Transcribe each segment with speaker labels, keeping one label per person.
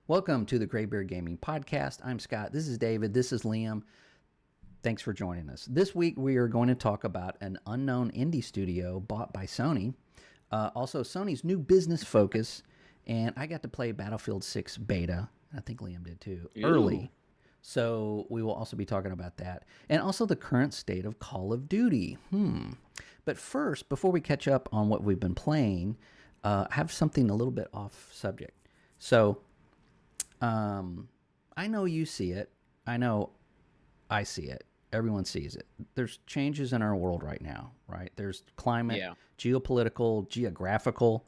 Speaker 1: Welcome to the Graybeard Gaming Podcast. I'm Scott. This is David. This is Liam. Thanks for joining us. This week we are going to talk about an unknown indie studio bought by Sony. Also, Sony's new business focus, and I got to play Battlefield 6 beta. I think Liam did too, early. So we will also be talking about that. And also the current state of Call of Duty. But first, before we catch up on what we've been playing, I have something a little bit off subject. So I know you see it. I know I see it. Everyone sees it. There's changes in our world right now, right? There's climate, geopolitical, geographical.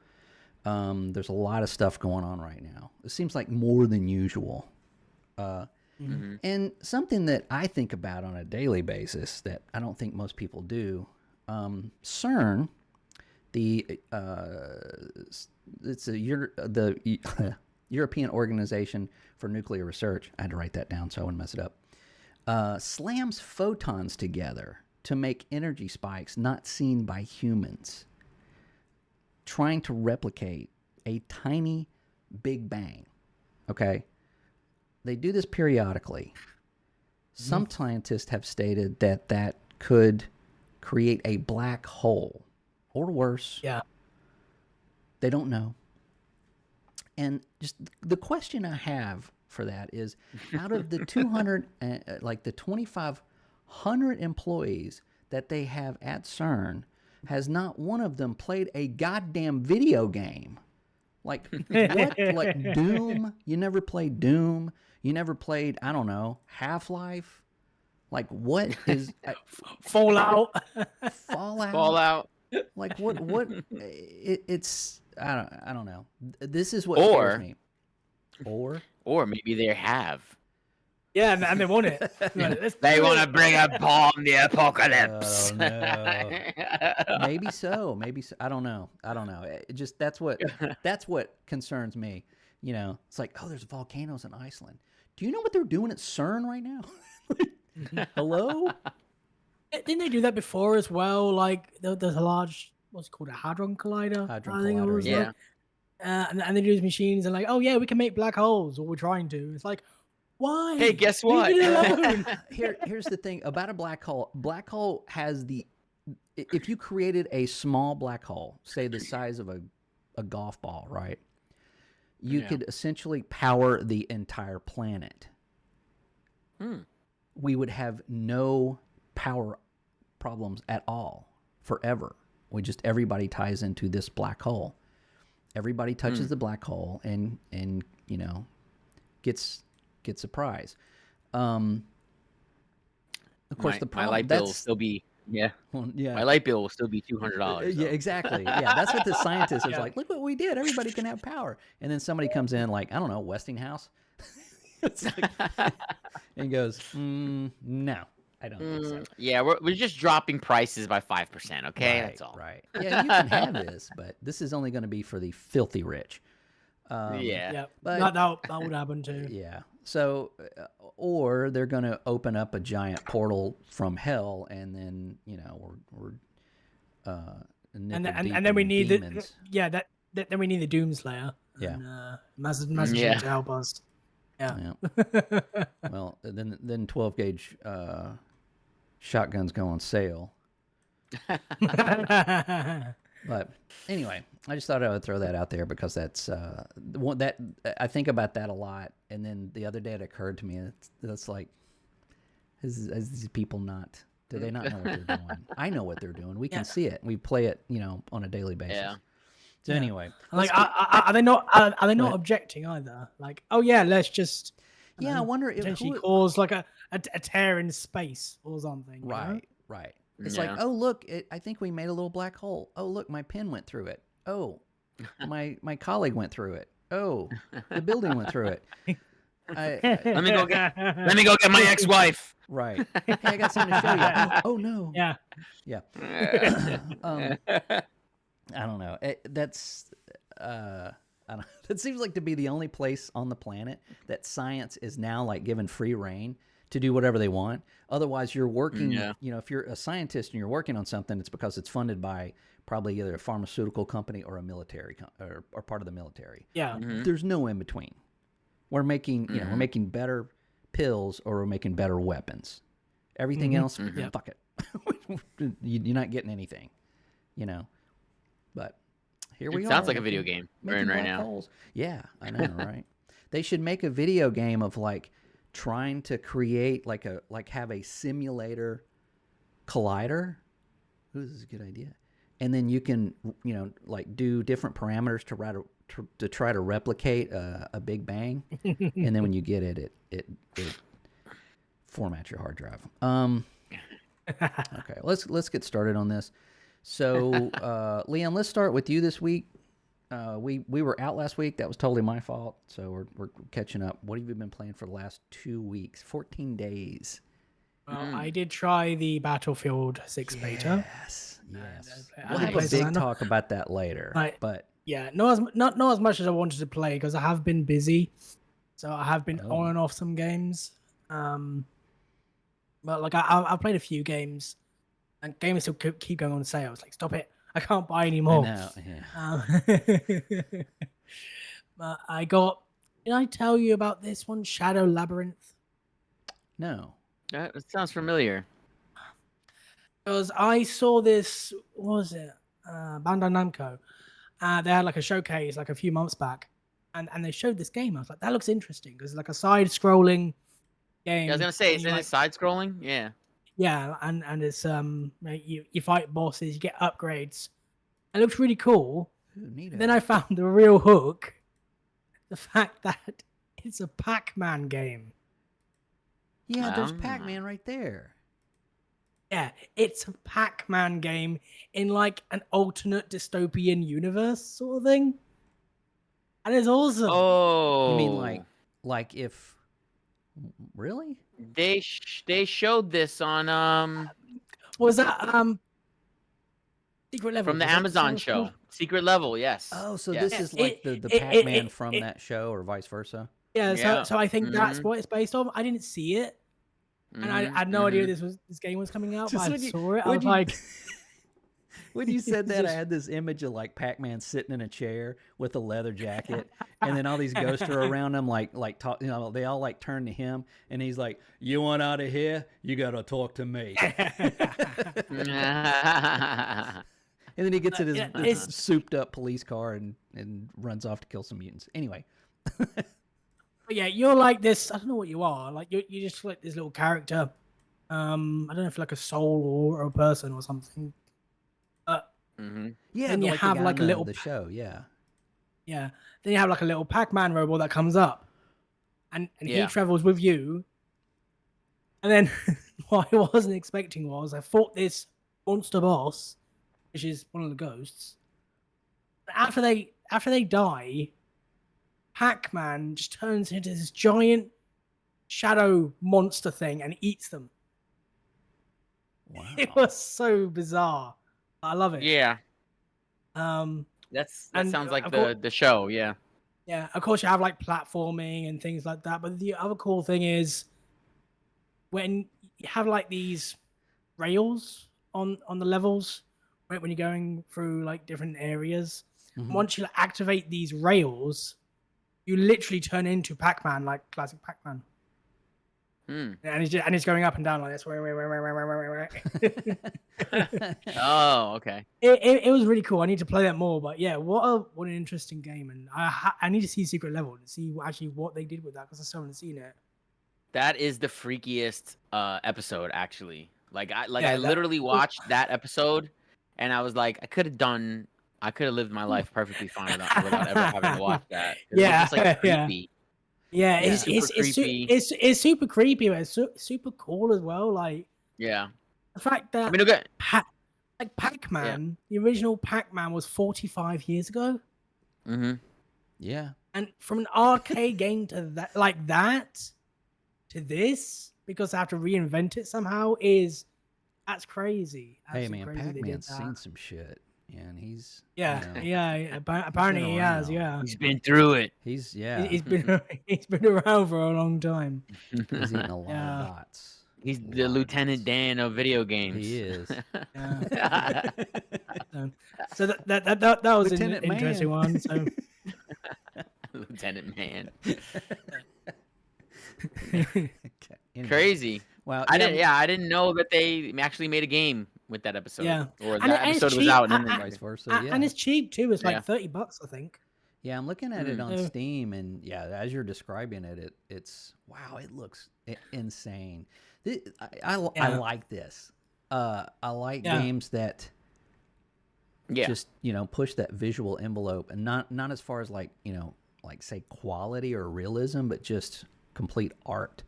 Speaker 1: There's a lot of stuff going on right now. It seems like more than usual. And something that I think about on a daily basis that I don't think most people do, CERN, the European Organization for Nuclear Research, I had to write that down so I wouldn't mess it up, slams photons together to make energy spikes not seen by humans, trying to replicate a tiny Big Bang, okay? They do this periodically. Some scientists have stated that that could create a black hole, or worse.
Speaker 2: Yeah.
Speaker 1: They don't know. And just the question I have for that is, out of the 200, like the 2,500 employees that they have at CERN, has not one of them played a goddamn video game? Like, what? Like Doom? You never played Doom? You never played, I don't know, Half-Life? Like, what is...
Speaker 2: Fallout?
Speaker 3: Fallout.
Speaker 1: Like, what? It's... I don't know. This is what scares me.
Speaker 3: Or maybe they have.
Speaker 2: Yeah, and they want it.
Speaker 3: They want to bring upon the apocalypse.
Speaker 1: Oh, no. Maybe so. I don't know. It just that's what concerns me. You know, it's like, oh, there's volcanoes in Iceland. Do you know what they're doing at CERN right now? Hello?
Speaker 2: Didn't they do that before as well? Like, there's a large, what's it called, a hadron collider?
Speaker 1: Hadron collider,
Speaker 3: yeah.
Speaker 2: Like, and they do these machines and like, oh yeah, we can make black holes, or we're trying to. It's like, why?
Speaker 3: Hey, guess what?
Speaker 2: Leave it alone.
Speaker 1: Here's the thing about a black hole. Black hole has if you created a small black hole, say the size of a golf ball, right? You could essentially power the entire planet. We would have no power problems at all forever. Everybody ties into this black hole. Everybody touches the black hole and you know gets a prize. Of course, the problem,
Speaker 3: my light bill will still be my light bill will still be $200.
Speaker 1: Yeah, exactly. Yeah, that's what the scientist is like. Look what we did. Everybody can have power. And then somebody comes in like, I don't know, Westinghouse, it's like, and goes, no, I don't think so.
Speaker 3: Yeah, we're just dropping prices by 5%. Okay, that's all.
Speaker 1: Right. Yeah, you can have this, but this is only going to be for the filthy rich.
Speaker 2: Yeah,
Speaker 1: but
Speaker 2: that would happen too.
Speaker 1: Yeah. So, or they're going to open up a giant portal from hell, and then we're
Speaker 2: and then we need
Speaker 1: demons.
Speaker 2: then we need the Doomslayer.
Speaker 1: Yeah.
Speaker 2: And, massive shit to help us. Yeah.
Speaker 1: Well, then 12 gauge shotguns go on sale. But anyway, I just thought I would throw that out there because that's one that I think about that a lot. And then the other day it occurred to me that's like, is these people not? Do they not know what they're doing? I know what they're doing. We can see it. We play it, on a daily basis.
Speaker 3: Yeah.
Speaker 1: So anyway,
Speaker 2: like, are they not objecting either? Like, oh yeah, let's just
Speaker 1: I wonder if
Speaker 2: potentially cause like a tear in space or something.
Speaker 1: Right. It's like, oh look, I think we made a little black hole. Oh look, my pen went through it. Oh, my colleague went through it. Oh, the building went through it.
Speaker 3: Let me go get my ex-wife.
Speaker 1: Right. Hey, I got something to show you. Oh no.
Speaker 2: Yeah.
Speaker 1: I don't know. That's I don't. That seems like to be the only place on the planet that science is now like given free reign to do whatever they want. Otherwise, you're working. If you're a scientist and you're working on something, it's because it's funded by probably either a pharmaceutical company or a military or part of the military.
Speaker 2: Yeah.
Speaker 1: There's no in between. We're making, we're making better pills or we're making better weapons. Everything else, fuck it. You're not getting anything, But here we are.
Speaker 3: It sounds like a video game we're in right now.
Speaker 1: Holes. Yeah, I know, right? They should make a video game of like trying to create have a simulator collider. Ooh, this is a good idea. And then you can, do different parameters to try to replicate a Big Bang. And then when you get it formats your hard drive. Okay, let's get started on this. So, Liam, let's start with you this week. We were out last week. That was totally my fault. So we're catching up. What have you been playing for the last 2 weeks? 14 days.
Speaker 2: Well, I did try the Battlefield 6 beta.
Speaker 1: Yes. We'll have a big talk about that later. But
Speaker 2: yeah, not as much as I wanted to play because I have been busy. So I have been on and off some games. But like I've played a few games, and games still keep going on sale. I was like, stop it! I can't buy any more.
Speaker 1: I know, yeah.
Speaker 2: But I got. Did I tell you about this one, Shadow Labyrinth?
Speaker 1: No.
Speaker 3: It sounds familiar.
Speaker 2: Because I saw this. What was it? Bandai Namco. They had like a showcase like a few months back, and they showed this game. I was like, that looks interesting because it's like a side-scrolling game.
Speaker 3: Yeah, I was gonna say, isn't it side-scrolling? Yeah.
Speaker 2: Yeah, and it's you fight bosses, you get upgrades. It looks really cool. Then I found the real hook, the fact that it's a Pac-Man game.
Speaker 1: Yeah, there's Pac-Man right there.
Speaker 2: Yeah, it's a Pac-Man game in like an alternate dystopian universe sort of thing. And it's awesome.
Speaker 3: Oh.
Speaker 1: You mean like if really?
Speaker 3: They showed this on
Speaker 2: What was that Secret Level?
Speaker 3: From the Amazon show. Secret Level, yes.
Speaker 1: Oh, so
Speaker 3: yes.
Speaker 1: this is like the Pac-Man from that show or vice versa?
Speaker 2: Yeah, so I think that's what it's based on. I didn't see it. And I had no idea this game was coming out, but I saw it. I was like,
Speaker 1: when you said that, I had this image of like Pac-Man sitting in a chair with a leather jacket, and then all these ghosts are around him, talk. They all like turn to him, and he's like, "You want out of here? You gotta talk to me." And then he gets in his souped up police car and runs off to kill some mutants. Anyway.
Speaker 2: Yeah, you're like this. I don't know what you are. Like you just like this little character. I don't know if like a soul or a person or something.
Speaker 1: Yeah,
Speaker 2: and you have like a little
Speaker 1: the show. Yeah.
Speaker 2: Yeah. Then you have like a little Pac-Man robot that comes up, and he travels with you. And then what I wasn't expecting was I fought this monster boss, which is one of the ghosts. After they die, Pac-Man just turns into this giant shadow monster thing and eats them.
Speaker 1: Wow.
Speaker 2: It was so bizarre. I love it.
Speaker 3: Yeah. That sounds like the show, yeah.
Speaker 2: Yeah, of course you have like platforming and things like that, but the other cool thing is when you have like these rails on the levels, right, when you're going through like different areas, once you activate these rails, you literally turn into Pac-Man, like classic Pac-Man. And he's going up and down like this.
Speaker 3: Oh, okay.
Speaker 2: It was really cool. I need to play that more, but yeah, what an interesting game, and I need to see Secret Level to see actually what they did with that because I still haven't seen it.
Speaker 3: That is the freakiest episode, actually. I literally watched that episode, and I was like, I could have lived my life perfectly fine without ever having to watch that.
Speaker 2: Yeah,
Speaker 3: it's just, creepy.
Speaker 2: Yeah, it's super creepy, but it's super cool as well. Like,
Speaker 3: yeah,
Speaker 2: the fact that
Speaker 3: okay.
Speaker 2: Pac-Man, the original Pac-Man was 45 years ago.
Speaker 1: Yeah,
Speaker 2: and from an arcade game to that to this, because I have to reinvent it somehow, that's crazy.
Speaker 1: Hey man, Pac-Man's seen some shit. And he's
Speaker 2: apparently he has. Yeah,
Speaker 3: he's been through it.
Speaker 1: He's
Speaker 2: been around for a long time.
Speaker 1: He's eaten a lot of dots.
Speaker 3: He's the Lieutenant Dan of video games.
Speaker 1: He is.
Speaker 2: So that was
Speaker 1: Lieutenant
Speaker 2: an interesting one. So
Speaker 3: Lieutenant Man.
Speaker 1: Okay. Anyway.
Speaker 3: Crazy.
Speaker 1: Well,
Speaker 3: I didn't know that they actually made a game with that episode.
Speaker 2: Yeah.
Speaker 3: Or
Speaker 2: And
Speaker 3: that
Speaker 2: it's
Speaker 3: episode was
Speaker 2: cheap.
Speaker 3: out and then
Speaker 1: vice versa.
Speaker 2: And it's cheap too. It's
Speaker 3: Yeah.
Speaker 2: like $30, I think.
Speaker 1: Yeah, I'm looking at it on
Speaker 2: So-
Speaker 1: Steam, and yeah, as you're describing it, it's wow, it looks insane. I like this. I like games that just push that visual envelope, and not as far as like say quality or realism, but just complete art.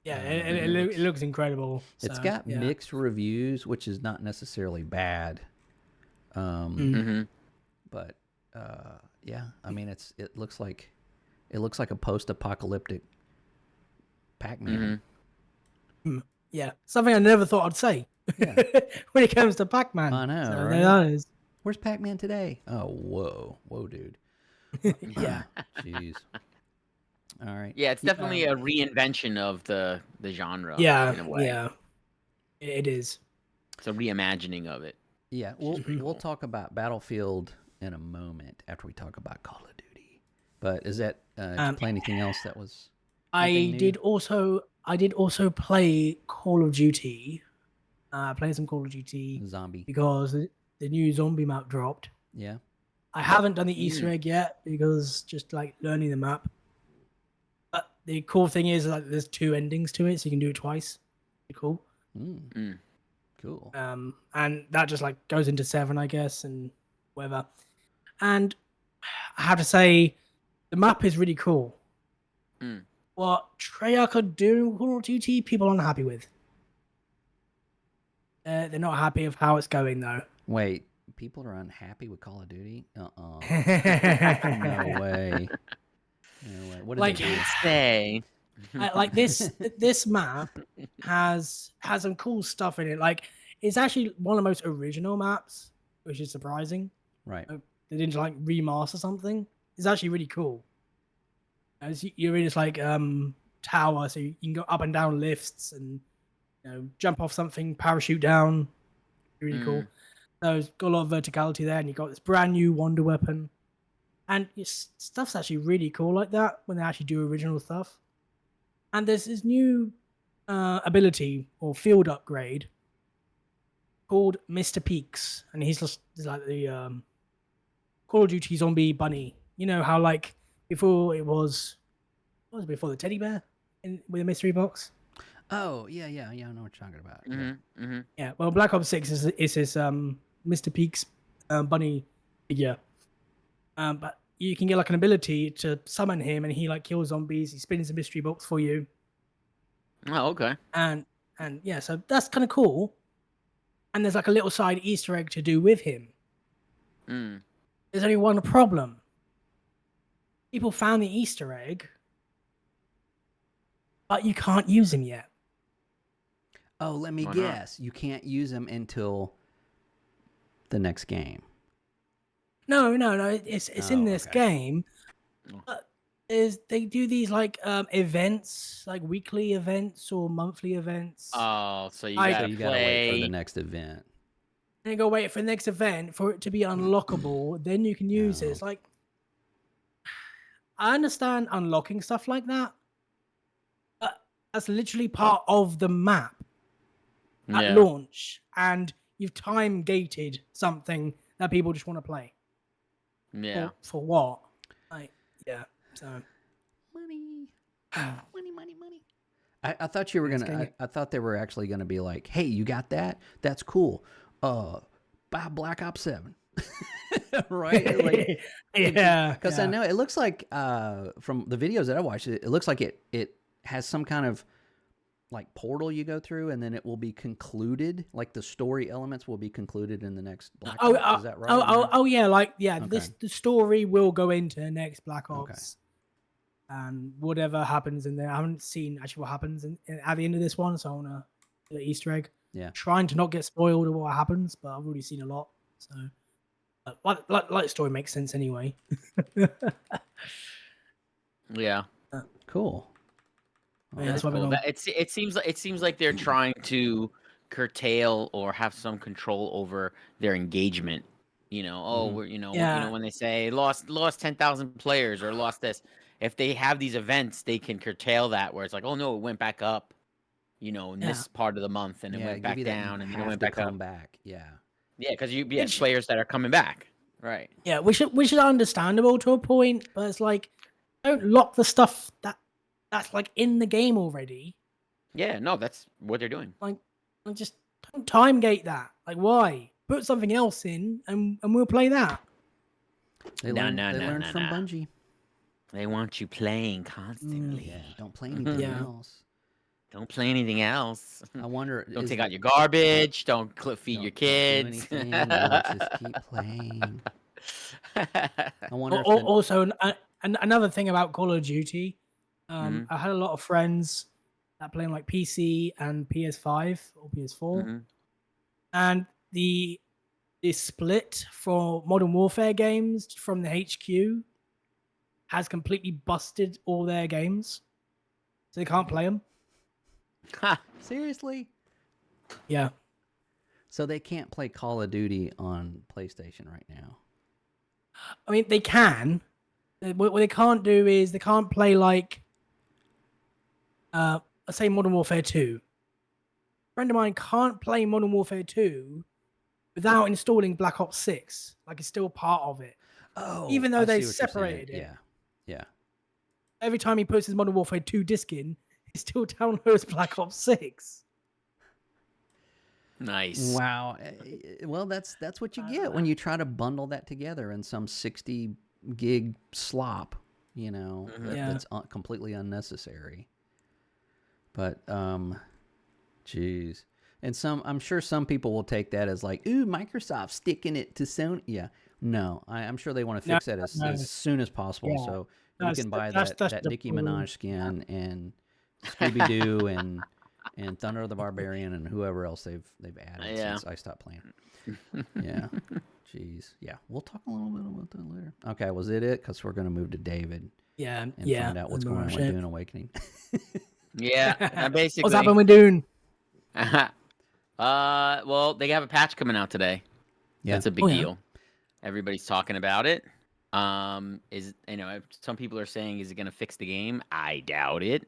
Speaker 2: Yeah, it looks incredible.
Speaker 1: It's got mixed reviews, which is not necessarily bad. But yeah, I mean, it looks like a post-apocalyptic Pac-Man.
Speaker 2: Yeah, something I never thought I'd say when it comes to Pac-Man.
Speaker 1: I know,
Speaker 2: so
Speaker 1: right?
Speaker 2: There it is.
Speaker 1: Where's Pac-Man today? Oh, whoa, dude.
Speaker 2: Yeah.
Speaker 1: Jeez. All right.
Speaker 3: Yeah, it's definitely a reinvention of the genre.
Speaker 2: Yeah,
Speaker 3: in a way.
Speaker 2: yeah, it is.
Speaker 3: It's a reimagining of it.
Speaker 1: Yeah, we'll talk about Battlefield in a moment after we talk about Call of Duty. But is that did you play anything else that was?
Speaker 2: I did also play Call of Duty. Playing some Call of Duty
Speaker 1: Zombie.
Speaker 2: because the new zombie map dropped.
Speaker 1: Yeah.
Speaker 2: I haven't done the Easter egg yet because just like learning the map. But the cool thing is like there's 2 endings to it, so you can do it twice. Pretty cool.
Speaker 1: Cool.
Speaker 2: And that just like goes into 7, I guess, and whatever. And I have to say, the map is really cool. What Treyarch are doing with Call of Duty, people aren't happy with. They're not happy with how it's going, though.
Speaker 1: Wait, people are unhappy with Call of Duty? No way. No way. What did
Speaker 2: Like,
Speaker 1: they do?
Speaker 3: Say.
Speaker 2: Like this map has some cool stuff in it. Like, it's actually one of the most original maps, which is surprising.
Speaker 1: Right.
Speaker 2: They didn't like remaster something. It's actually really cool. As you're in this like tower, so you can go up and down lifts and jump off something, parachute down. Really cool. So it's got a lot of verticality there, and you got this brand new wonder weapon, and stuff's actually really cool like that when they actually do original stuff. And there's this new ability or field upgrade called Mr. Peaks, and he's like the Call of Duty zombie bunny. You know how like before it was, what was it before, the teddy bear with a mystery box?
Speaker 1: Oh, yeah, I know what you're talking about.
Speaker 2: Yeah, well, Black Ops 6 is this Mr. Peaks bunny figure. But you can get like an ability to summon him, and he like kills zombies. He spins a mystery box for you.
Speaker 3: Oh, okay.
Speaker 2: And yeah, so that's kind of cool. And there's like a little side Easter egg to do with him. There's only one problem. People found the Easter egg, but you can't use him yet.
Speaker 1: Oh, let me guess. You can't use them until the next game.
Speaker 2: No. It's in this game. But they do these like events, like weekly events or monthly events.
Speaker 3: Oh, so you
Speaker 1: gotta
Speaker 3: play.
Speaker 1: wait for the next event.
Speaker 2: And you go wait for the next event for it to be unlockable. Then you can use it. It's like, I understand unlocking stuff like that, but that's literally part of the map at launch, and you've time gated something that people just want to play.
Speaker 3: Yeah.
Speaker 2: For what? Like, yeah. So
Speaker 1: money. I thought you were gonna. I thought they were actually gonna be like, "Hey, you got that? That's cool. Buy Black Ops 7." Right? Like,
Speaker 2: yeah.
Speaker 1: Because I know it looks like from the videos that I watched, it looks like it has some kind of like portal you go through, and then it will be concluded. Like the story elements will be concluded in the next Black Ops. Is that right?
Speaker 2: Oh, yeah. Like, yeah.
Speaker 1: Okay.
Speaker 2: The story will go into the next Black Ops. Okay. And whatever happens in there, I haven't seen actually what happens at the end of this one, so I want to do the Easter egg.
Speaker 1: Yeah.
Speaker 2: Trying to not get spoiled of what happens, but I've already seen a lot. So, like the story makes sense anyway.
Speaker 3: Yeah.
Speaker 1: Cool.
Speaker 2: Yeah, that's cool.
Speaker 3: It seems like they're trying to curtail or have some control over their engagement We're,
Speaker 2: Yeah.
Speaker 3: when they say lost 10,000 players or lost this, if they have these events, they can curtail that where it's like, oh no, it went back up, in
Speaker 2: Yeah.
Speaker 3: this part of the month, and it
Speaker 1: Yeah,
Speaker 3: went
Speaker 1: give
Speaker 3: back
Speaker 1: you that you
Speaker 3: down, and then it
Speaker 1: have
Speaker 3: went
Speaker 1: to
Speaker 3: back up.
Speaker 1: come back. Yeah.
Speaker 3: Yeah, because you have
Speaker 2: Which
Speaker 3: players that are coming back, right?
Speaker 2: yeah, which is understandable to a point, but it's like don't lock the stuff that's like in the game already.
Speaker 3: Yeah, no, that's what they're doing.
Speaker 2: Like just don't time gate that. Like why? Put something else in and we'll play that.
Speaker 1: They
Speaker 3: No,
Speaker 1: learned
Speaker 3: no,
Speaker 1: they
Speaker 3: no,
Speaker 1: learned
Speaker 3: no,
Speaker 1: from
Speaker 3: no.
Speaker 1: Bungie.
Speaker 3: They want you playing
Speaker 2: Mm,
Speaker 3: constantly.
Speaker 1: Yeah, don't play anything
Speaker 2: yeah.
Speaker 1: else.
Speaker 3: Don't play anything else.
Speaker 1: I wonder
Speaker 3: Don't
Speaker 1: is
Speaker 3: take out your garbage. Don't feed your
Speaker 1: don't do
Speaker 3: kids.
Speaker 1: anything else. Just keep playing. I wonder if the
Speaker 2: Also, another thing about Call of Duty,
Speaker 3: Mhm,
Speaker 2: I had a lot of friends that play on like PC and PS5 or PS4,
Speaker 3: mhm.
Speaker 2: and the split for Modern Warfare games from the HQ has completely busted all their games, so they can't play them.
Speaker 3: Ha.
Speaker 1: seriously,
Speaker 2: Yeah,
Speaker 1: so they can't play Call of Duty on PlayStation right now.
Speaker 2: I mean they can. What they can't do is they can't play like, let's say Modern Warfare 2. A friend of mine can't play Modern Warfare 2 without installing Black Ops 6. Like it's still part of it.
Speaker 1: Oh,
Speaker 2: Even though
Speaker 1: I
Speaker 2: they
Speaker 1: see what you're saying.
Speaker 2: separated it,
Speaker 1: Yeah, yeah.
Speaker 2: every time he puts his Modern Warfare 2 disc in, he still downloads Black Ops 6.
Speaker 3: Nice.
Speaker 1: Wow. Well, that's what you get when you try to bundle that together in some 60 gig slop.
Speaker 3: Mhm.
Speaker 2: Yeah.
Speaker 1: That's completely unnecessary. But geez. And I'm sure some people will take that as like, ooh, Microsoft sticking it to Sony. Yeah, no, I'm sure they want to
Speaker 2: No,
Speaker 1: fix that
Speaker 2: no,
Speaker 1: as soon as possible.
Speaker 2: yeah.
Speaker 1: So you can buy that
Speaker 2: That's the
Speaker 1: Nicki
Speaker 2: problem.
Speaker 1: Minaj skin and Scooby Doo and Thunder the Barbarian and whoever else they've added
Speaker 3: Yeah.
Speaker 1: since I stopped playing. Yeah, jeez. Yeah, we'll talk a little bit about that later. Okay, was it? Because we're gonna move to David
Speaker 2: Yeah,
Speaker 1: and find out what's going on with Dune Awakening.
Speaker 3: Yeah.
Speaker 2: What's
Speaker 3: Basically.
Speaker 2: happened with Dune?
Speaker 3: Well, they have a patch coming out today.
Speaker 1: Yeah.
Speaker 3: That's a big
Speaker 2: Oh, yeah.
Speaker 3: deal. Everybody's talking about it. Some people are saying, is it going to fix the game? I doubt it.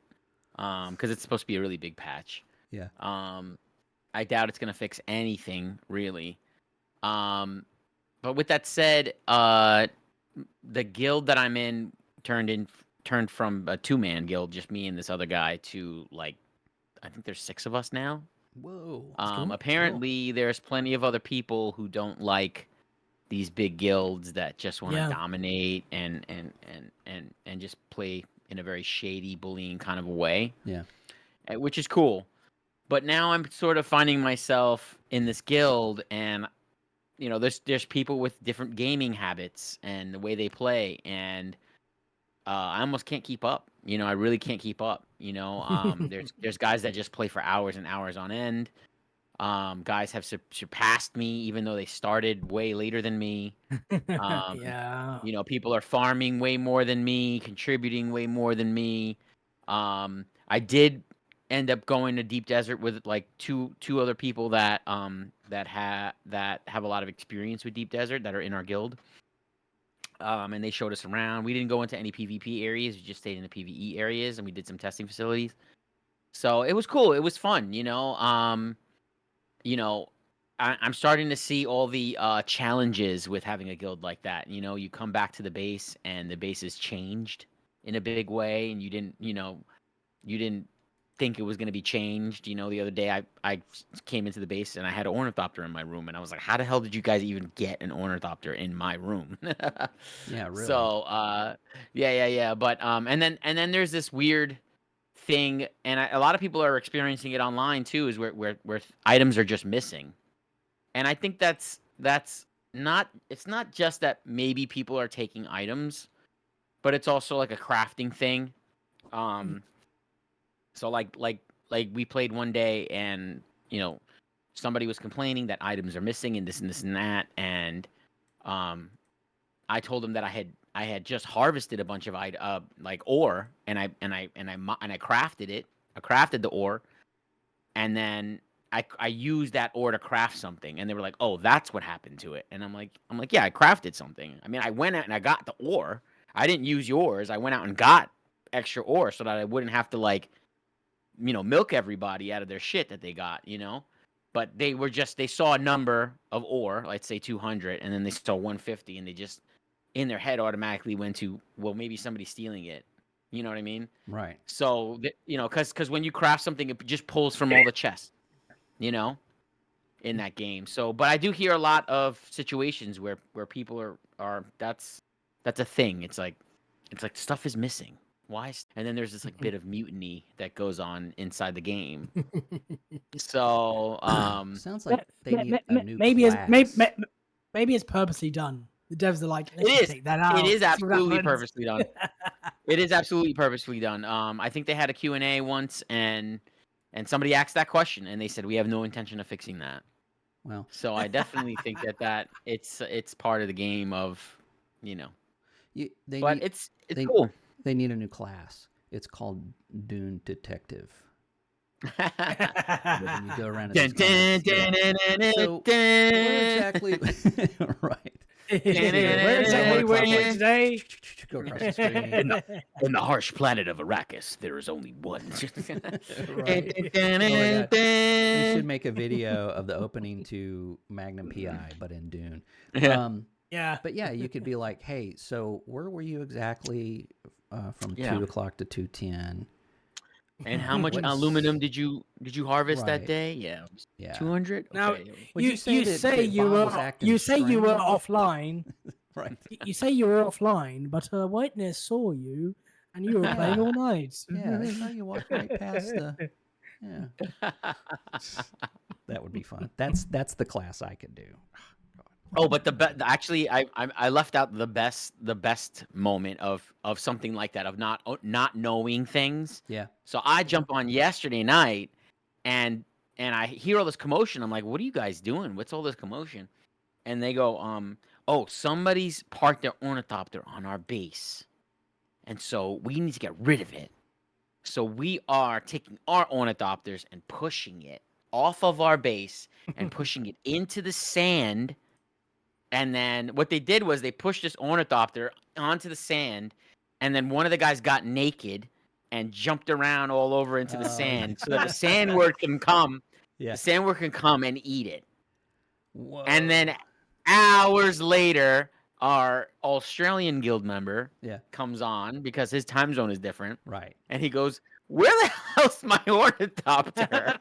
Speaker 3: Because it's supposed to be a really big patch.
Speaker 1: Yeah.
Speaker 3: I doubt it's going to fix anything really. But with that said, the guild that I'm in turned from a 2-man guild, just me and this other guy, to like, I think there's 6 of us now.
Speaker 1: Whoa.
Speaker 2: cool.
Speaker 3: Apparently there's plenty of other people who don't like these big guilds that just want to
Speaker 2: Yeah.
Speaker 3: dominate and just play in a very shady, bullying kind of a way.
Speaker 1: Yeah.
Speaker 3: Which is cool. But now I'm sort of finding myself in this guild, and there's people with different gaming habits and the way they play, and I almost can't keep up. I really can't keep up. There's guys that just play for hours and hours on end. Guys have surpassed me, even though they started way later than me.
Speaker 2: Yeah.
Speaker 3: People are farming way more than me, contributing way more than me. I did end up going to Deep Desert with like two other people that have a lot of experience with Deep Desert that are in our guild. And they showed us around. We didn't go into any PvP areas. We just stayed in the PvE areas, and we did some testing facilities. So it was cool. It was fun. I'm starting to see all the challenges with having a guild like that. You come back to the base, and the base has changed in a big way, and you didn't think it was going to be changed. The other day I came into the base and I had an ornithopter in my room, and I was like, how the hell did you guys even get an ornithopter in my room?
Speaker 1: Yeah, really.
Speaker 3: So, yeah. But and then there's this weird thing, and a lot of people are experiencing it online too, is where items are just missing. And I think that's not, it's not just that maybe people are taking items, but it's also like a crafting thing. So like we played one day, and somebody was complaining that items are missing and this and this and that, and I told him that I had just harvested a bunch of like ore, and I crafted it. I crafted the ore, and then I used that ore to craft something, and they were like, "Oh, that's what happened to it." And I'm like, "Yeah, I crafted something. I mean, I went out and I got the ore. I didn't use yours. I went out and got extra ore so that I wouldn't have to like, milk everybody out of their shit that they got, But they saw a number of ore, let's say 200, and then they saw 150, and they just in their head automatically went to, well, maybe somebody's stealing it. You know what I mean?
Speaker 1: Right.
Speaker 3: So, because when you craft something, it just pulls from all the chests, in that game. So, but I do hear a lot of situations where people are that's a thing. It's like stuff is missing. Why? And then there's this like bit of mutiny that goes on inside the game. So,
Speaker 1: sounds like they need a new
Speaker 2: maybe
Speaker 1: class.
Speaker 2: maybe it's purposely done. The devs are like,
Speaker 3: it is.
Speaker 2: take that out.
Speaker 3: It is
Speaker 2: See what
Speaker 3: absolutely
Speaker 2: happens.
Speaker 3: purposely done. It is absolutely purposely done. I think they had a Q&A once, and somebody asked that question, and they said we have no intention of fixing that.
Speaker 1: Well,
Speaker 3: So I definitely think that it's part of the game of, but it's cool.
Speaker 1: They need a new class. It's called Dune Detective. When you go around and so where exactly right.
Speaker 2: Where exactly were you today?
Speaker 1: Go across the screen.
Speaker 3: In the harsh planet of Arrakis, there is only one.
Speaker 1: Right. Oh my God. We should make a video of the opening to Magnum PI, but in Dune.
Speaker 2: Yeah.
Speaker 1: But yeah, you could be like, hey, so where were you exactly from 2 o'clock to 2:10?
Speaker 3: And how much aluminum did you harvest that day? Yeah,
Speaker 1: Yeah.
Speaker 3: 200.
Speaker 2: Now
Speaker 3: Okay.
Speaker 2: you say you were offline.
Speaker 1: Right.
Speaker 2: You say you were offline, but a witness saw you, and you were playing all night.
Speaker 1: Yeah, they saw you walk right past the. Yeah. That would be fun. That's the class I could do.
Speaker 3: Oh, but actually, I left out the best moment of something like that, of not knowing things.
Speaker 1: Yeah.
Speaker 3: So I jump on yesterday night, and I hear all this commotion. I'm like, what are you guys doing? What's all this commotion? And they go, oh, somebody's parked their ornithopter on our base, and so we need to get rid of it. So we are taking our ornithopters and pushing it off of our base and pushing it into the sand. And then what they did was they pushed this ornithopter onto the sand, and then one of the guys got naked and jumped around all over into the sand so that the sandworm can come.
Speaker 1: Yeah.
Speaker 3: The sandworm can come and eat it.
Speaker 1: Whoa.
Speaker 3: And then hours later, our Australian guild member comes on because his time zone is different.
Speaker 1: Right.
Speaker 3: And he goes, where the hell's my ornithopter?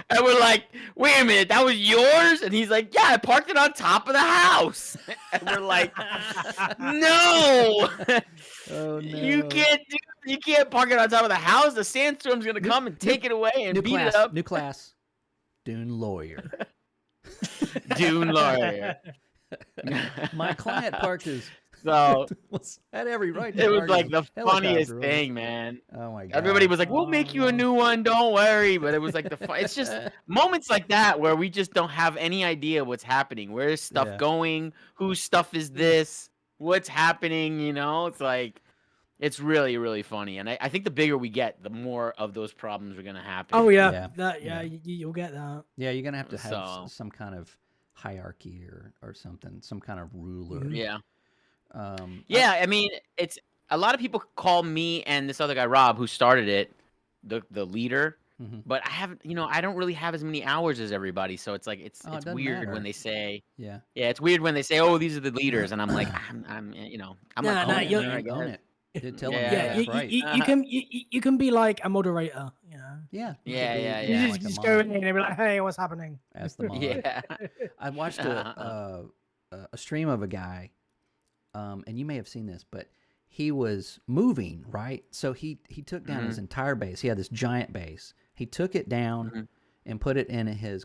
Speaker 3: And we're like, wait a minute, that was yours? And he's like, yeah, I parked it on top of the house. And we're like, no.
Speaker 1: Oh, no.
Speaker 3: You can't park it on top of the house. The sandstorm's gonna come and take it away and beat it up.
Speaker 1: New class. Dune lawyer.
Speaker 3: Dune lawyer.
Speaker 1: My client parked his.
Speaker 3: So
Speaker 1: had every right.
Speaker 3: It was like the funniest thing, man.
Speaker 1: Oh my God!
Speaker 3: Everybody was like, "We'll make you a new one, don't worry." But it was like it's just moments like that where we just don't have any idea what's happening. Where's stuff going? Whose stuff is this? What's happening? It's like it's really, really funny. And I think the bigger we get, the more of those problems are gonna happen.
Speaker 2: Oh yeah. You'll get that.
Speaker 1: Yeah, you're gonna have to have some kind of hierarchy or something, some kind of ruler.
Speaker 3: Yeah. I mean, it's a lot of people call me and this other guy Rob, who started it, the leader.
Speaker 1: Mm-hmm.
Speaker 3: But I haven't, I don't really have as many hours as everybody, so it's like it's weird when they say, it's weird when they say, oh, these are the leaders, and I'm like, I'm like,
Speaker 1: you own it. Tell them that's right.
Speaker 2: You can be like a moderator,
Speaker 1: Yeah.
Speaker 2: You just go in and be like, hey, what's happening?
Speaker 1: Ask them all.
Speaker 3: Yeah.
Speaker 1: I watched a stream of a guy. And you may have seen this, but he was moving, right? So he took down his entire base. He had this giant base. He took it down and put it in his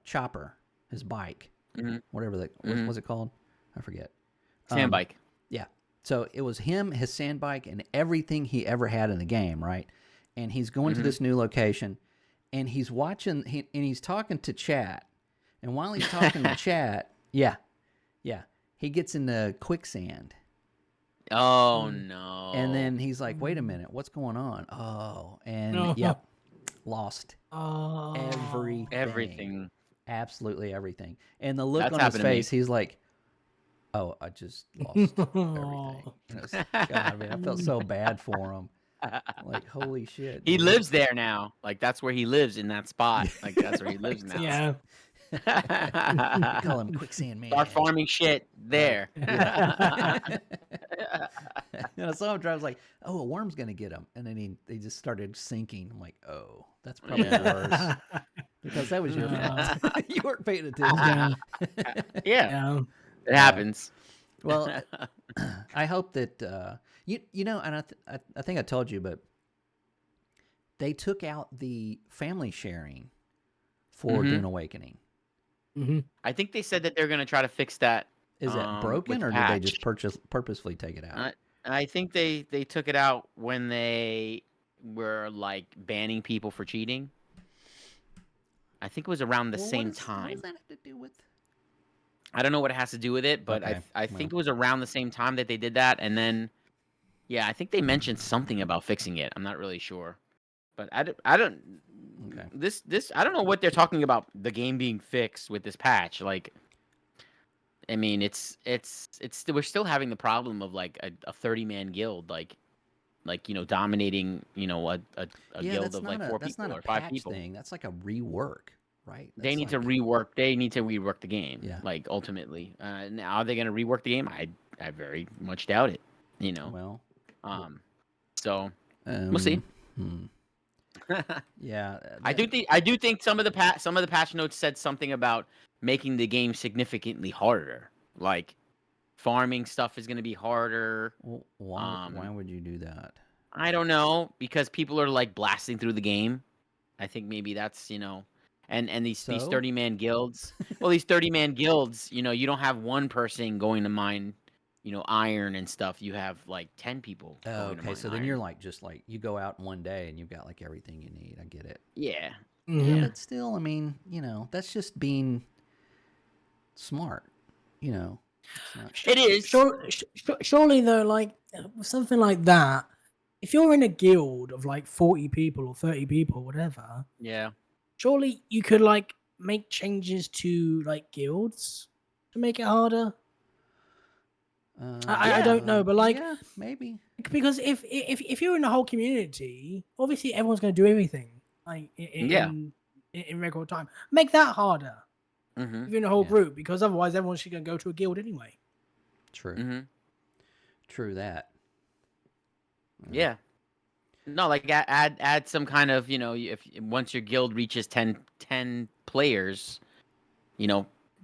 Speaker 1: chopper, his bike, whatever what was it called? I forget.
Speaker 3: Sand bike.
Speaker 1: Yeah. So it was him, his sand bike, and everything he ever had in the game, right? And he's going to this new location, and he's watching, and he's talking to chat. And while he's talking to chat, he gets in the quicksand.
Speaker 3: Oh, no.
Speaker 1: And then he's like, wait a minute, what's going on? Oh, and lost
Speaker 3: Everything.
Speaker 1: Absolutely everything. And the look
Speaker 3: That's
Speaker 1: on his
Speaker 3: happened to me.
Speaker 1: face, he's like, "Oh, I just lost everything." And it's, God, man, I felt so bad for him. Like, holy shit.
Speaker 3: He
Speaker 1: dude.
Speaker 3: lives there now. Like that's where he lives, in that spot. Like that's where he lives now.
Speaker 2: Yeah.
Speaker 1: We call him Quicksand Man.
Speaker 3: Start farming shit there.
Speaker 1: Yeah. And I saw him drive. I was like, "Oh, a worm's gonna get him," and then he just started sinking. I'm like, "Oh, that's probably worse because that was your fault. You weren't paying attention."
Speaker 2: Yeah.
Speaker 3: Yeah,
Speaker 2: Yeah.
Speaker 3: it happens.
Speaker 1: Well, I hope that you know, and I think I told you, but they took out the family sharing for Dune Awakening.
Speaker 2: Mm-hmm.
Speaker 3: I think they said that they're gonna try to fix that.
Speaker 1: Is that broken,
Speaker 3: with
Speaker 1: or
Speaker 3: patch.
Speaker 1: did they just purposefully take it out?
Speaker 3: I think they took it out when they were like banning people for cheating. I think it was around the same time.
Speaker 1: What does that have to do with?
Speaker 3: I don't know what it has to do with it, but
Speaker 1: Okay,
Speaker 3: I think it was around the same time that they did that, and then yeah, I think they mentioned something about fixing it. I'm not really sure, but I don't.
Speaker 1: Okay.
Speaker 3: This I don't know what they're talking about. The game being fixed with this patch, like. I mean, it's we're still having the problem of like a 30-man guild, like dominating, a guild of like 4
Speaker 1: that's not
Speaker 3: people
Speaker 1: a
Speaker 3: or 5
Speaker 1: patch
Speaker 3: people.
Speaker 1: thing. That's like a rework, right?
Speaker 3: They need to rework. They need to rework the game.
Speaker 1: Yeah.
Speaker 3: Like ultimately, now are they going to rework the game? I very much doubt it.
Speaker 1: Well,
Speaker 3: so we'll see.
Speaker 1: Yeah,
Speaker 3: I do think some of the patch notes said something about making the game significantly harder. Like farming stuff is going to be harder.
Speaker 1: Well, why would you do that?
Speaker 3: I don't know, because people are like blasting through the game. I think maybe that's, and these 30-man guilds. Well, these 30-man guilds, you don't have one person going to mine, iron and stuff. You have like 10 people.
Speaker 1: Oh,
Speaker 3: going to
Speaker 1: okay.
Speaker 3: mine
Speaker 1: So then
Speaker 3: iron.
Speaker 1: you're like you go out in one day and you've got like everything you need. I get it.
Speaker 3: Yeah.
Speaker 2: Mm-hmm.
Speaker 1: Yeah, but still, I mean, that's just being smart. It's not.
Speaker 3: It is.
Speaker 2: Surely though, like something like that, if you're in a guild of like 40 people or 30 people, whatever,
Speaker 3: Yeah.
Speaker 2: surely you could like make changes to like guilds to make it harder. I don't know, but like
Speaker 1: yeah, maybe.
Speaker 2: because if you're in the whole community, obviously everyone's going to do everything like in record time. Make that harder.
Speaker 3: Mm-hmm.
Speaker 2: If you're in a whole group, because otherwise everyone's just going to go to a guild anyway.
Speaker 1: True.
Speaker 3: Mm-hmm.
Speaker 1: True that.
Speaker 3: Yeah. No, like add some kind of, if once your guild reaches 10 players,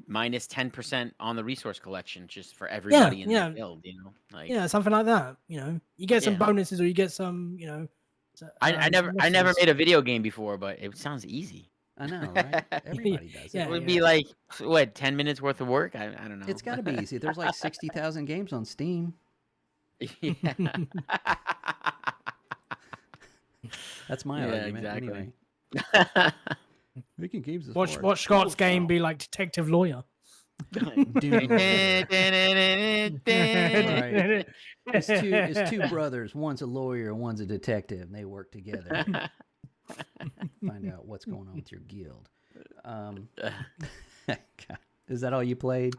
Speaker 3: minus 10% on the resource collection just for everybody in the guild, like
Speaker 2: something like that. You get some bonuses, or you get some,
Speaker 3: I never made a video game before, but it sounds easy.
Speaker 1: I know, right? Everybody does it.
Speaker 3: It would be like, what, 10 minutes worth of work? I don't know.
Speaker 1: It's got to be easy. There's like 60,000 games on Steam.
Speaker 3: Yeah.
Speaker 1: That's my argument.
Speaker 3: Exactly.
Speaker 1: Anyway. Making games is hard.
Speaker 2: Watch Scott's game be like detective lawyer.
Speaker 1: Dude. Right. It's two brothers. One's a lawyer, one's a detective, and they work together. Find out what's going on with your guild. Is that all you played?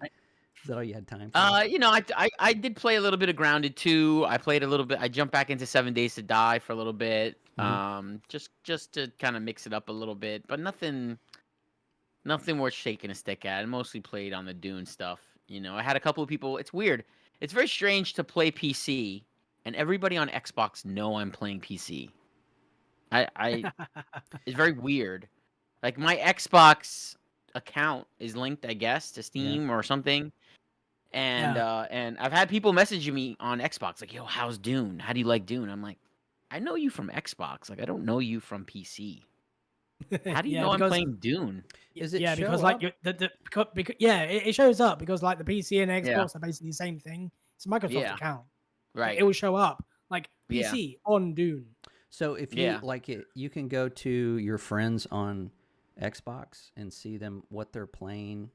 Speaker 1: Is that all you had time for?
Speaker 3: I did play a little bit of Grounded 2. I played a little bit. I jumped back into 7 Days to Die for a little bit. Just to kind of mix it up a little bit, but nothing worth shaking a stick at. I mostly played on the Dune stuff. I had a couple of people. It's weird. It's very strange to play PC, and everybody on Xbox know I'm playing PC. It's very weird. Like my Xbox account is linked, I guess, to Steam or something. And and I've had people messaging me on Xbox like, "Yo, how's Dune? How do you like Dune?" I'm like, "I know you from Xbox. Like, I don't know you from PC. How do you know I'm playing Dune?"
Speaker 1: Is it
Speaker 2: because
Speaker 1: up?
Speaker 2: like it shows up because like the PC and Xbox are basically the same thing. It's a Microsoft account,
Speaker 3: right?
Speaker 2: It will show up like PC on Dune.
Speaker 1: So if you like it, you can go to your friends on Xbox and see them what they're playing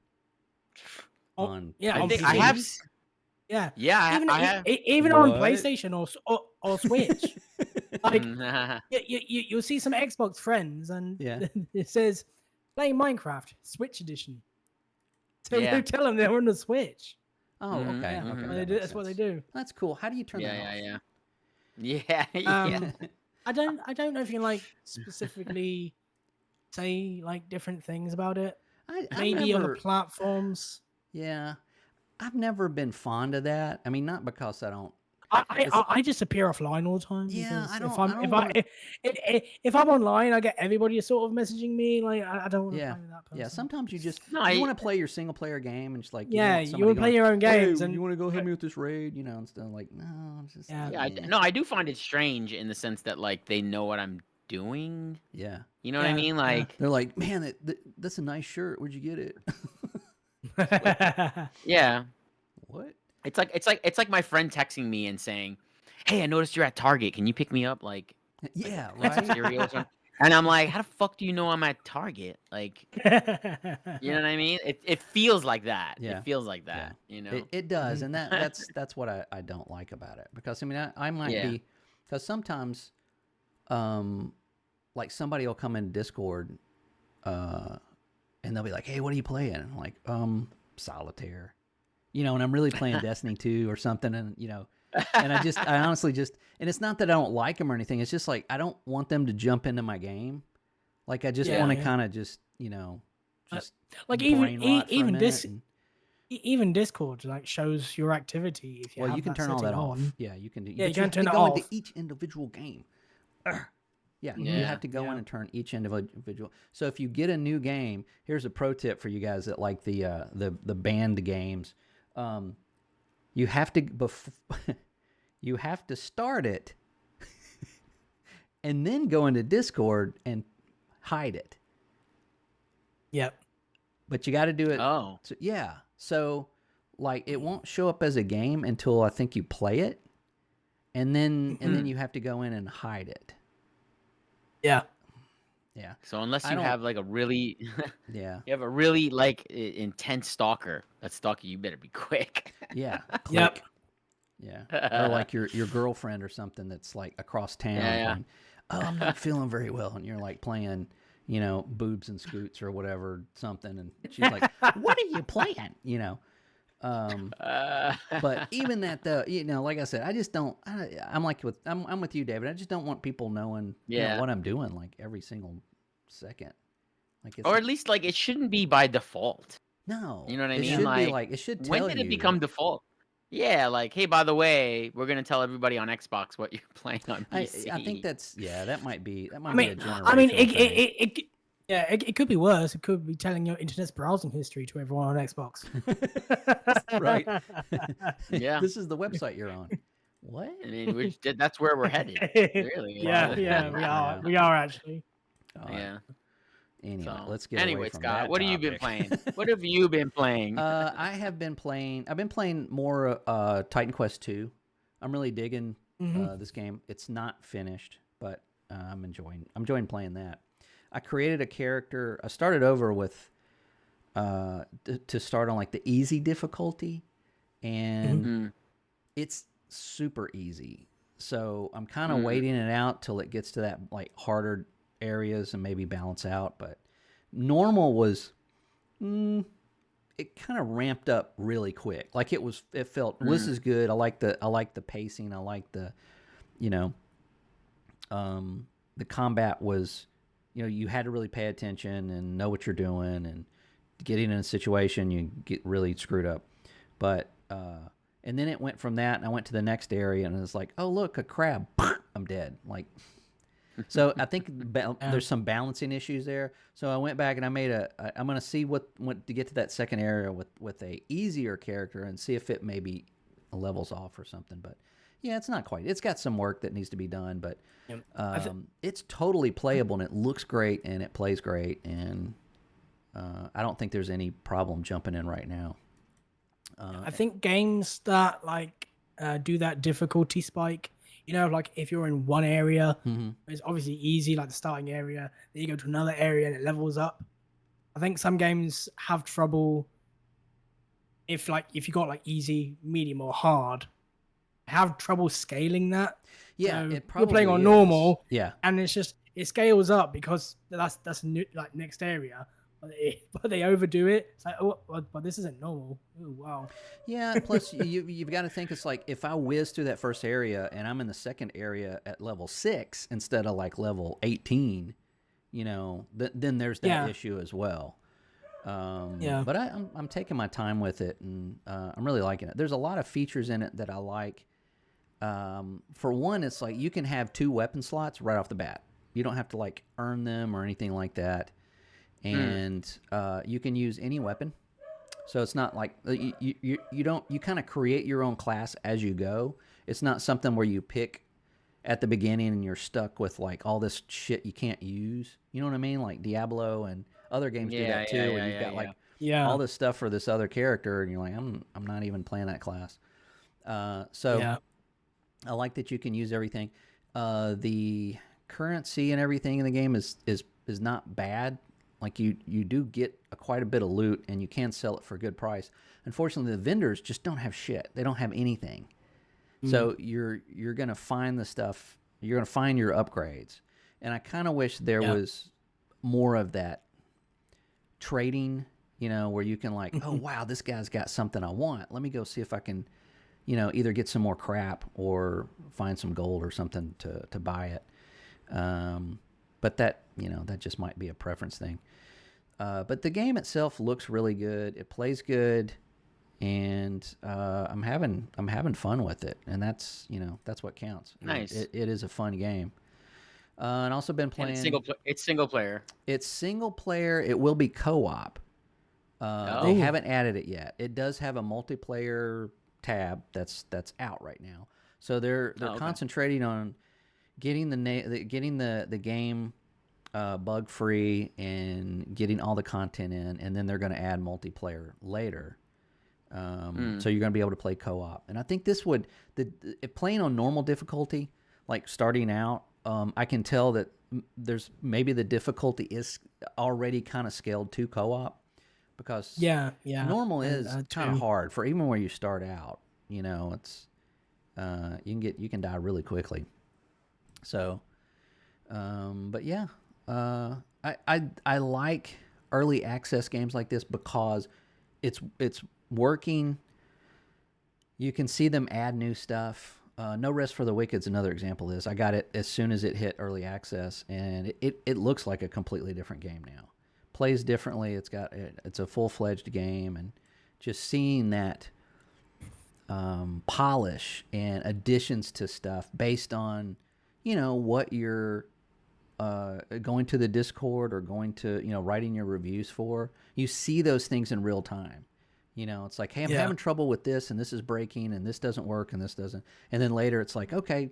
Speaker 1: on.
Speaker 3: I think
Speaker 1: PC.
Speaker 3: I have.
Speaker 2: Yeah.
Speaker 3: I have.
Speaker 2: Even on PlayStation or Switch. Like you'll see some Xbox friends, and it says playing Minecraft Switch edition. So
Speaker 3: Yeah.
Speaker 2: we tell them they're on the Switch.
Speaker 1: Oh, okay.
Speaker 3: Mhm,
Speaker 1: Okay.
Speaker 3: mhm.
Speaker 1: that
Speaker 2: That's
Speaker 1: makes
Speaker 2: what they
Speaker 1: sense.
Speaker 2: do.
Speaker 1: That's cool. How do you turn that off?
Speaker 3: Yeah. Yeah.
Speaker 2: I don't know if you can like specifically say like different things about it.
Speaker 1: I've
Speaker 2: Maybe on the
Speaker 1: never,
Speaker 2: platforms.
Speaker 1: yeah, I've never been fond of that. I mean, not because I don't.
Speaker 2: I just appear offline all the time.
Speaker 1: Yeah,
Speaker 2: Because
Speaker 1: I don't.
Speaker 2: if
Speaker 1: I
Speaker 2: I'm
Speaker 1: don't
Speaker 2: if
Speaker 1: wanna,
Speaker 2: if I'm online, I get everybody sort of messaging me. Like I don't want to
Speaker 1: yeah,
Speaker 2: play with that person.
Speaker 1: yeah. Sometimes you just
Speaker 3: No,
Speaker 1: you want to play your single player game, and just like you don't
Speaker 2: Yeah,
Speaker 1: want
Speaker 2: you
Speaker 1: somebody
Speaker 2: want to play
Speaker 1: going,
Speaker 2: your own games,
Speaker 1: hey,
Speaker 2: and
Speaker 1: you want to go help me with this raid, instead of like, no, it's just
Speaker 2: Yeah.
Speaker 3: Yeah, no, I do find it strange in the sense that like they know what I'm doing.
Speaker 1: yeah.
Speaker 3: You know what I
Speaker 2: Yeah,
Speaker 3: mean?
Speaker 2: yeah.
Speaker 3: Like,
Speaker 1: They're like, man, that's a nice shirt. Where'd you get it?
Speaker 3: yeah,
Speaker 1: What?
Speaker 3: it's like my friend texting me and saying, "Hey, I noticed you're at Target. Can you pick me up like
Speaker 1: Yeah,
Speaker 3: some
Speaker 1: right.
Speaker 3: cereal or something?" And I'm like, "How the fuck do you know I'm at Target?" Like, you know what I mean? It feels like that.
Speaker 1: Yeah.
Speaker 3: It feels like
Speaker 1: Yeah,
Speaker 3: that. You know?
Speaker 1: it does, and that's what I don't like about it, because I mean I might
Speaker 3: Yeah.
Speaker 1: be, because sometimes like somebody will come in Discord and they'll be like, hey, what are you playing? And I'm like, solitaire, and I'm really playing Destiny 2 or something, and and I honestly just, and it's not that I don't like them or anything, it's just like I don't want them to jump into my game. Like I just
Speaker 2: Yeah,
Speaker 1: want to
Speaker 2: yeah.
Speaker 1: kind of just just
Speaker 2: like
Speaker 1: brain rot for a
Speaker 2: even
Speaker 1: minute and-
Speaker 2: even Discord like shows your activity if you
Speaker 1: well,
Speaker 2: have
Speaker 1: you can
Speaker 2: that
Speaker 1: turn all that
Speaker 2: setting
Speaker 1: off.
Speaker 2: on.
Speaker 1: Yeah, you can do.
Speaker 2: Yeah, you
Speaker 1: but
Speaker 2: can
Speaker 1: have
Speaker 2: turn
Speaker 1: to
Speaker 2: it
Speaker 1: go into
Speaker 2: off.
Speaker 1: each individual game. Ugh. Yeah, you
Speaker 3: Yeah,
Speaker 1: have to go
Speaker 2: yeah.
Speaker 1: in and turn each individual. So if you get a new game, here's a pro tip for you guys that like the banned games. You have to you have to start it, and then go into Discord and hide it.
Speaker 2: Yep.
Speaker 1: But you got to do it.
Speaker 3: Oh.
Speaker 1: So, yeah. So like it won't show up as a game until I think you play it, and then you have to go in and hide it.
Speaker 2: Yeah.
Speaker 1: Yeah.
Speaker 3: So unless
Speaker 1: I
Speaker 3: you
Speaker 1: don't-
Speaker 3: have like a really,
Speaker 1: Yeah.
Speaker 3: you have a really like intense stalker that's stalking you, better be quick.
Speaker 1: Yeah. Click.
Speaker 2: Yep.
Speaker 1: Yeah. Or like your girlfriend or something that's like across town
Speaker 3: Yeah.
Speaker 1: going, oh, I'm not feeling very well. And you're like playing, Boobs and Scoots or whatever, something. And she's like, what are you playing? But even that though, like I said, I just don't, I'm with you, David. I just don't want people knowing
Speaker 3: Yeah.
Speaker 1: what I'm doing like every single second. Like it's
Speaker 3: Or at least like it shouldn't be by default.
Speaker 1: no,
Speaker 3: You know what I
Speaker 1: it
Speaker 3: mean?
Speaker 1: should be
Speaker 3: Like,
Speaker 1: like, it should tell
Speaker 3: When did
Speaker 1: you.
Speaker 3: it become default? Yeah, like, hey, by the way, we're gonna tell everybody on Xbox what you're playing on PC.
Speaker 1: I think that might be a generational
Speaker 2: I mean,
Speaker 1: thing.
Speaker 2: it could be worse. It could be telling your internet's browsing history to everyone on Xbox.
Speaker 1: Right.
Speaker 3: Yeah.
Speaker 1: This is the website you're on. What?
Speaker 3: I mean, that's where we're headed. Really.
Speaker 2: Yeah, we are actually.
Speaker 1: Yeah. Anyway,
Speaker 3: So,
Speaker 1: let's get away
Speaker 3: anyway,
Speaker 1: from
Speaker 3: Scott,
Speaker 1: that
Speaker 3: what have you been
Speaker 1: topic.
Speaker 3: playing? What have you been playing?
Speaker 1: I've been playing more Titan Quest 2. I'm really digging this game. It's not finished, but I'm enjoying playing that. I created a character. I started over with to start on like the easy difficulty, and it's super easy. So I'm kind of waiting it out till it gets to that like harder areas and maybe balance out. But normal was, it kind of ramped up really quick. Like it felt this is good. I like the pacing. I like the, the combat was, you had to really pay attention and know what you're doing, and getting in a situation you get really screwed up. But and then it went from that, and I went to the next area, and it's like, oh look, a crab, I'm dead. Like, so I think there's some balancing issues there. So I went back and I made I'm gonna see what to get to that second area with a easier character and see if it maybe levels off or something. But yeah, it's not quite. It's got some work that needs to be done, but it's totally playable, and it looks great, and it plays great, and I don't think there's any problem jumping in right now.
Speaker 2: I think games that like do that difficulty spike, like if you're in one area, it's obviously easy, like the starting area, then you go to another area and it levels up. I think some games have trouble if you got like easy, medium, or hard, have trouble scaling that.
Speaker 1: Yeah,
Speaker 2: So
Speaker 1: it probably
Speaker 2: you're playing on
Speaker 1: is.
Speaker 2: normal,
Speaker 1: Yeah,
Speaker 2: and it's just it scales up because that's a new like next area. but they overdo it. It's like, oh, but this isn't normal. Oh, wow.
Speaker 1: Yeah, plus you've got to think it's like if I whiz through that first area and I'm in the second area at level 6 instead of like level 18, then there's that issue as well.
Speaker 2: Yeah.
Speaker 1: But I'm taking my time with it, and I'm really liking it. There's a lot of features in it that I like. For one, it's like you can have 2 weapon slots right off the bat. You don't have to like earn them or anything like that. And you can use any weapon. So it's not like you kind of create your own class as you go. It's not something where you pick at the beginning and you're stuck with like all this shit you can't use. You know what I mean? Like Diablo and other games do that too, where you've got like all this stuff for this other character, and you're like, I'm not even playing that class. So I like that you can use everything. The currency and everything in the game is not bad. Like you do get quite a bit of loot, and you can sell it for a good price. Unfortunately, the vendors just don't have shit. They don't have anything. So you're gonna find the stuff. You're gonna find your upgrades, and I kind of wish there was more of that trading. Where you can like, oh wow, this guy's got something I want. Let me go see if I can, either get some more crap or find some gold or something to buy it. But that that just might be a preference thing. But the game itself looks really good. It plays good, and I'm having fun with it, and that's what counts.
Speaker 3: Nice.
Speaker 1: It is a fun game. And also been playing.
Speaker 3: And it's single player.
Speaker 1: It's single player. It will be co-op. They haven't added it yet. It does have a multiplayer tab that's out right now. So they're concentrating on getting the game bug free and getting all the content in, and then they're going to add multiplayer later. So you're going to be able to play co-op, and I think this would playing on normal difficulty, like starting out. I can tell that there's maybe the difficulty is already kind of scaled to co-op, because normal is kind of hard for even where you start out. It's you can die really quickly. So, but yeah, I like early access games like this because it's working. You can see them add new stuff. No Rest for the Wicked is another example of this. I got it as soon as it hit early access, and it looks like a completely different game now. Plays differently. It's a full-fledged game, and just seeing that polish and additions to stuff based on what you're going to the Discord or going to writing your reviews for. You see those things in real time. It's like, hey, I'm having trouble with this, and this is breaking, and this doesn't work, and this doesn't. And then later it's like, okay,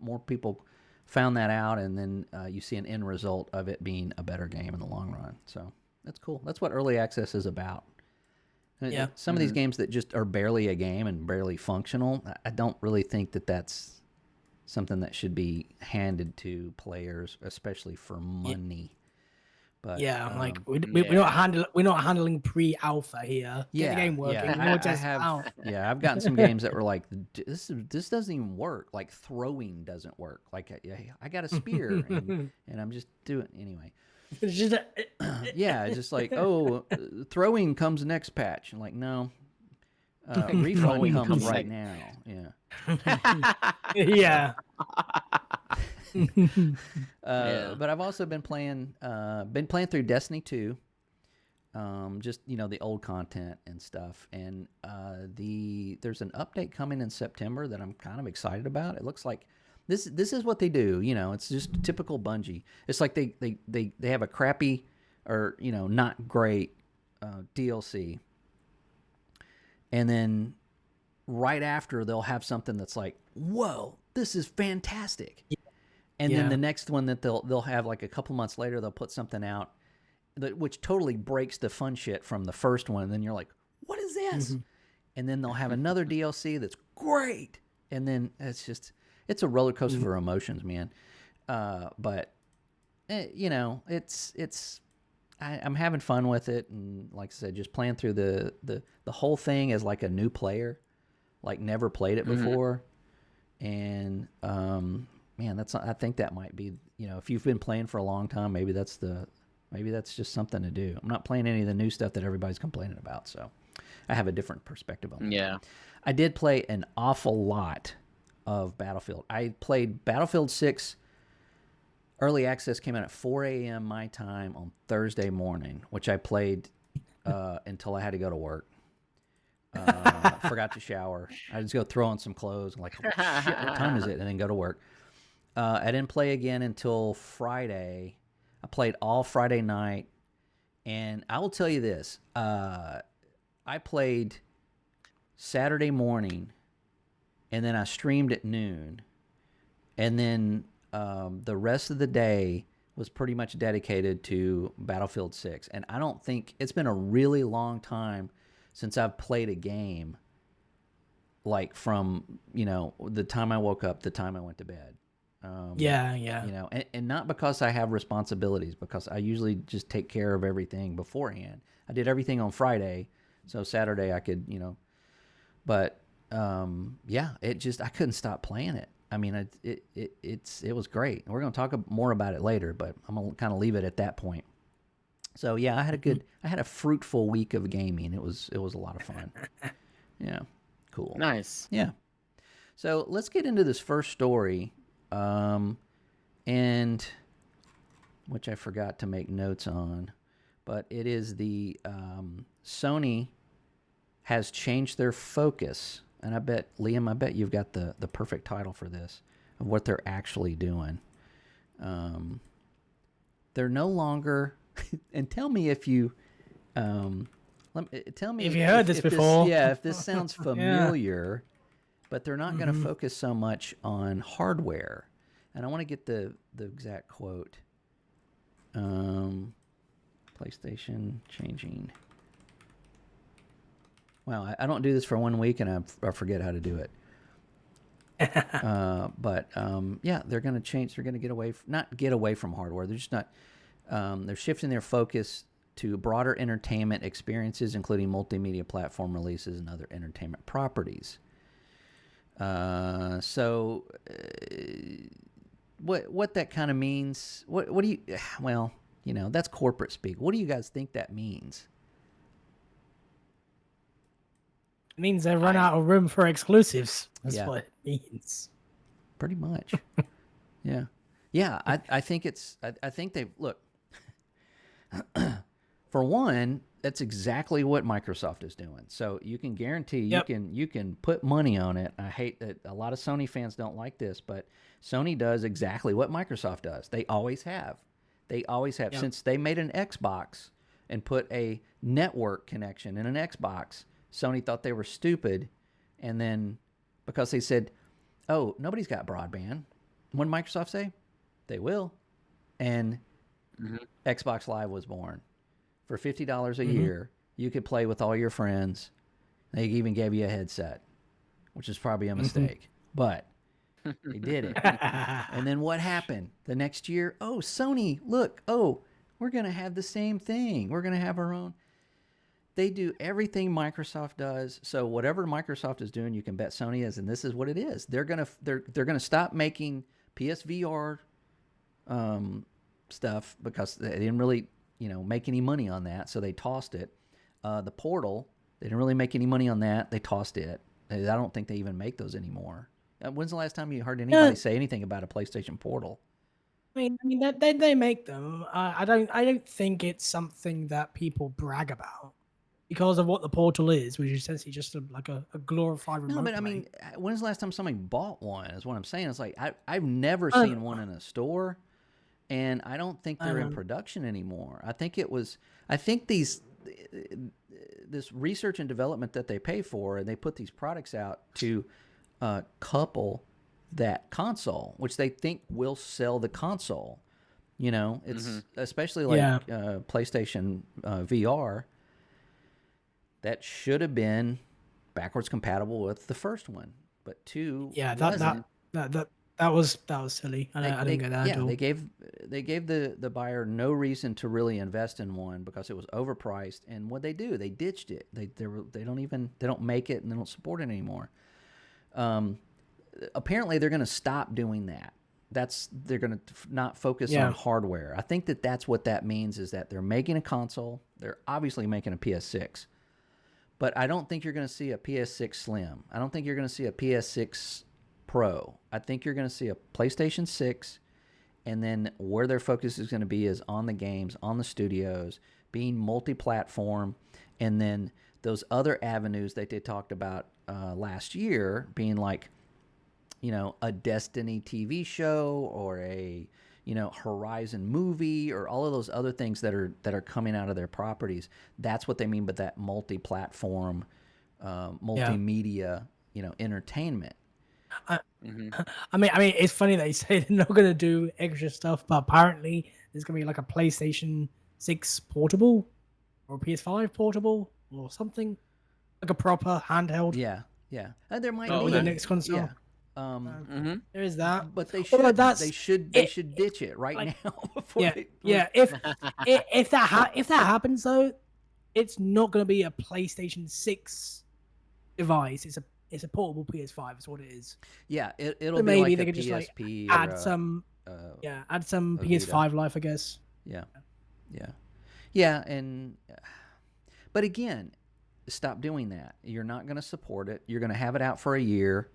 Speaker 1: more people found that out, and then you see an end result of it being a better game in the long run. So that's cool. That's what early access is about. Some of these games that just are barely a game and barely functional, I don't really think that that's something that should be handed to players, especially for money. But
Speaker 2: we're not handling pre-alpha here. Get the game working.
Speaker 1: I've gotten some games that were like, this doesn't even work. Like throwing doesn't work. Like I got a spear and I'm just doing anyway. It's just like, throwing comes next patch. I'm like, no, refund comes right now.
Speaker 2: Yeah.
Speaker 1: But I've also been playing through Destiny 2, just the old content and stuff, and there's an update coming in September that I'm kind of excited about. It looks like this is what they do. It's just typical Bungie. It's like they have a crappy or not great DLC, and then right after they'll have something that's like, whoa, this is fantastic. And then the next one that they'll have like a couple months later, they'll put something out which totally breaks the fun shit from the first one. And then you're like, what is this? And then they'll have another DLC that's great. And then it's a roller coaster for emotions, man. But I'm having fun with it. And like I said, just playing through the whole thing as like a new player, like never played it before. And, man, I think that might be, if you've been playing for a long time, maybe that's the Maybe that's just something to do. I'm not playing any of the new stuff that everybody's complaining about, so I have a different perspective on that.
Speaker 3: Yeah.
Speaker 1: I did play an awful lot of Battlefield. I played Battlefield 6. Early access came out at 4 a.m. my time on Thursday morning, which I played until I had to go to work. Forgot to shower. I just go throw on some clothes. I'm like, oh, shit, what time is it? And then go to work. I didn't play again until Friday. I played all Friday night. And I will tell you this. I played Saturday morning, and then I streamed at noon. And then the rest of the day was pretty much dedicated to Battlefield 6. And I don't think it's been a really long time since I've played a game like from, the time I woke up, the time I went to bed.
Speaker 2: Yeah.
Speaker 1: And not because I have responsibilities, because I usually just take care of everything beforehand. I did everything on Friday, so Saturday I could, but I couldn't stop playing it. I mean, it was great. We're going to talk more about it later, but I'm going to kind of leave it at that point. So yeah, I had a fruitful week of gaming. It was a lot of fun. Yeah, cool.
Speaker 3: Nice.
Speaker 1: Yeah. So let's get into this first story, and which I forgot to make notes on, but it is the Sony has changed their focus. And I bet, Liam, you've got the perfect title for this, of what they're actually doing. They're no longer, and tell me if you, tell me
Speaker 2: if you heard this before.
Speaker 1: If this sounds familiar, but they're not going to focus so much on hardware. And I want to get the exact quote. PlayStation changing. Wow, I don't do this for 1 week, and I forget how to do it. But they're going to change. They're going to not get away from hardware. They're just not. They're shifting their focus to broader entertainment experiences, including multimedia platform releases and other entertainment properties. What that kind of means? What do you? Well, that's corporate speak. What do you guys think that means?
Speaker 2: It means they run out of room for exclusives. That's what it means.
Speaker 1: Pretty much. Yeah. Yeah, I think I think they've look. For one, that's exactly what Microsoft is doing. So you can guarantee you can put money on it. I hate that a lot of Sony fans don't like this, but Sony does exactly what Microsoft does. They always have. Since they made an Xbox and put a network connection in an Xbox. Sony thought they were stupid, and then because they said, "Oh, nobody's got broadband," what did Microsoft say? They will, and Xbox Live was born. For $50 a year, you could play with all your friends. They even gave you a headset, which is probably a mistake, but they did it. And then what happened? The next year, oh, Sony, look, we're going to have the same thing. We're going to have our own. They do everything Microsoft does. So whatever Microsoft is doing, you can bet Sony is, and this is what it is. They're gonna stop making PSVR stuff because they didn't really make any money on that, so they tossed it. The Portal, they didn't really make any money on that. They tossed it. I don't think they even make those anymore. When's the last time you heard anybody say anything about a PlayStation Portal?
Speaker 2: I mean they make them. I don't think it's something that people brag about. Because of what the Portal is, which is essentially just a glorified remote.
Speaker 1: No, but I mean, when's the last time somebody bought one? Is what I'm saying. It's like I've never seen one in a store, and I don't think they're in production anymore. I think this research and development that they pay for, and they put these products out to couple that console, which they think will sell the console. It's especially like PlayStation VR. That should have been backwards compatible with the first one, but two wasn't.
Speaker 2: That was silly. I didn't get that at all.
Speaker 1: They gave the buyer no reason to really invest in one because it was overpriced. And what they do, they ditched it. They don't make it and they don't support it anymore. Apparently, they're going to stop doing that. they're going to not focus on hardware. I think that's what that means, is that they're making a console. They're obviously making a PS6, but I don't think you're going to see a PS6 Slim. I don't think you're going to see a PS6 Pro. I think you're going to see a PlayStation 6, and then where their focus is going to be is on the games, on the studios, being multi-platform, and then those other avenues that they talked about last year being like, a Destiny TV show or a, Horizon movie, or all of those other things that are coming out of their properties. That's what they mean by that multi-platform, multimedia, entertainment.
Speaker 2: I mean, it's funny that you say they're not going to do extra stuff, but apparently there's going to be like a PlayStation 6 portable or a PS5 portable or something, like a proper handheld.
Speaker 1: Yeah. And there might
Speaker 2: be
Speaker 1: the
Speaker 2: next console.
Speaker 1: Yeah.
Speaker 2: There is that,
Speaker 1: but they should ditch it right now.
Speaker 2: If that happens though, it's not going to be a PlayStation 6 device. It's a portable PS5. Is what it is.
Speaker 1: Yeah, it'll
Speaker 2: so
Speaker 1: be
Speaker 2: maybe
Speaker 1: like
Speaker 2: they
Speaker 1: a
Speaker 2: could
Speaker 1: PSP
Speaker 2: just like add some PS5 life, I guess.
Speaker 1: Yeah, and but again, stop doing that. You're not going to support it. You're going to have it out for a year.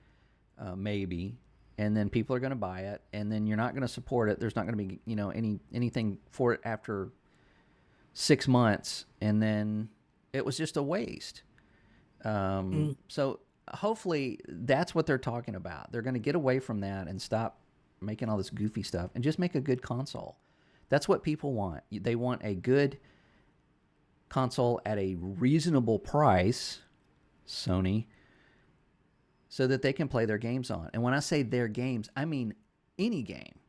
Speaker 1: Maybe, and then people are going to buy it, and then you're not going to support it. There's not going to be anything for it after 6 months, and then it was just a waste. So hopefully that's what they're talking about. They're going to get away from that and stop making all this goofy stuff and just make a good console. That's what people want. They want a good console at a reasonable price, Sony, so that they can play their games on. And when I say their games, I mean any game.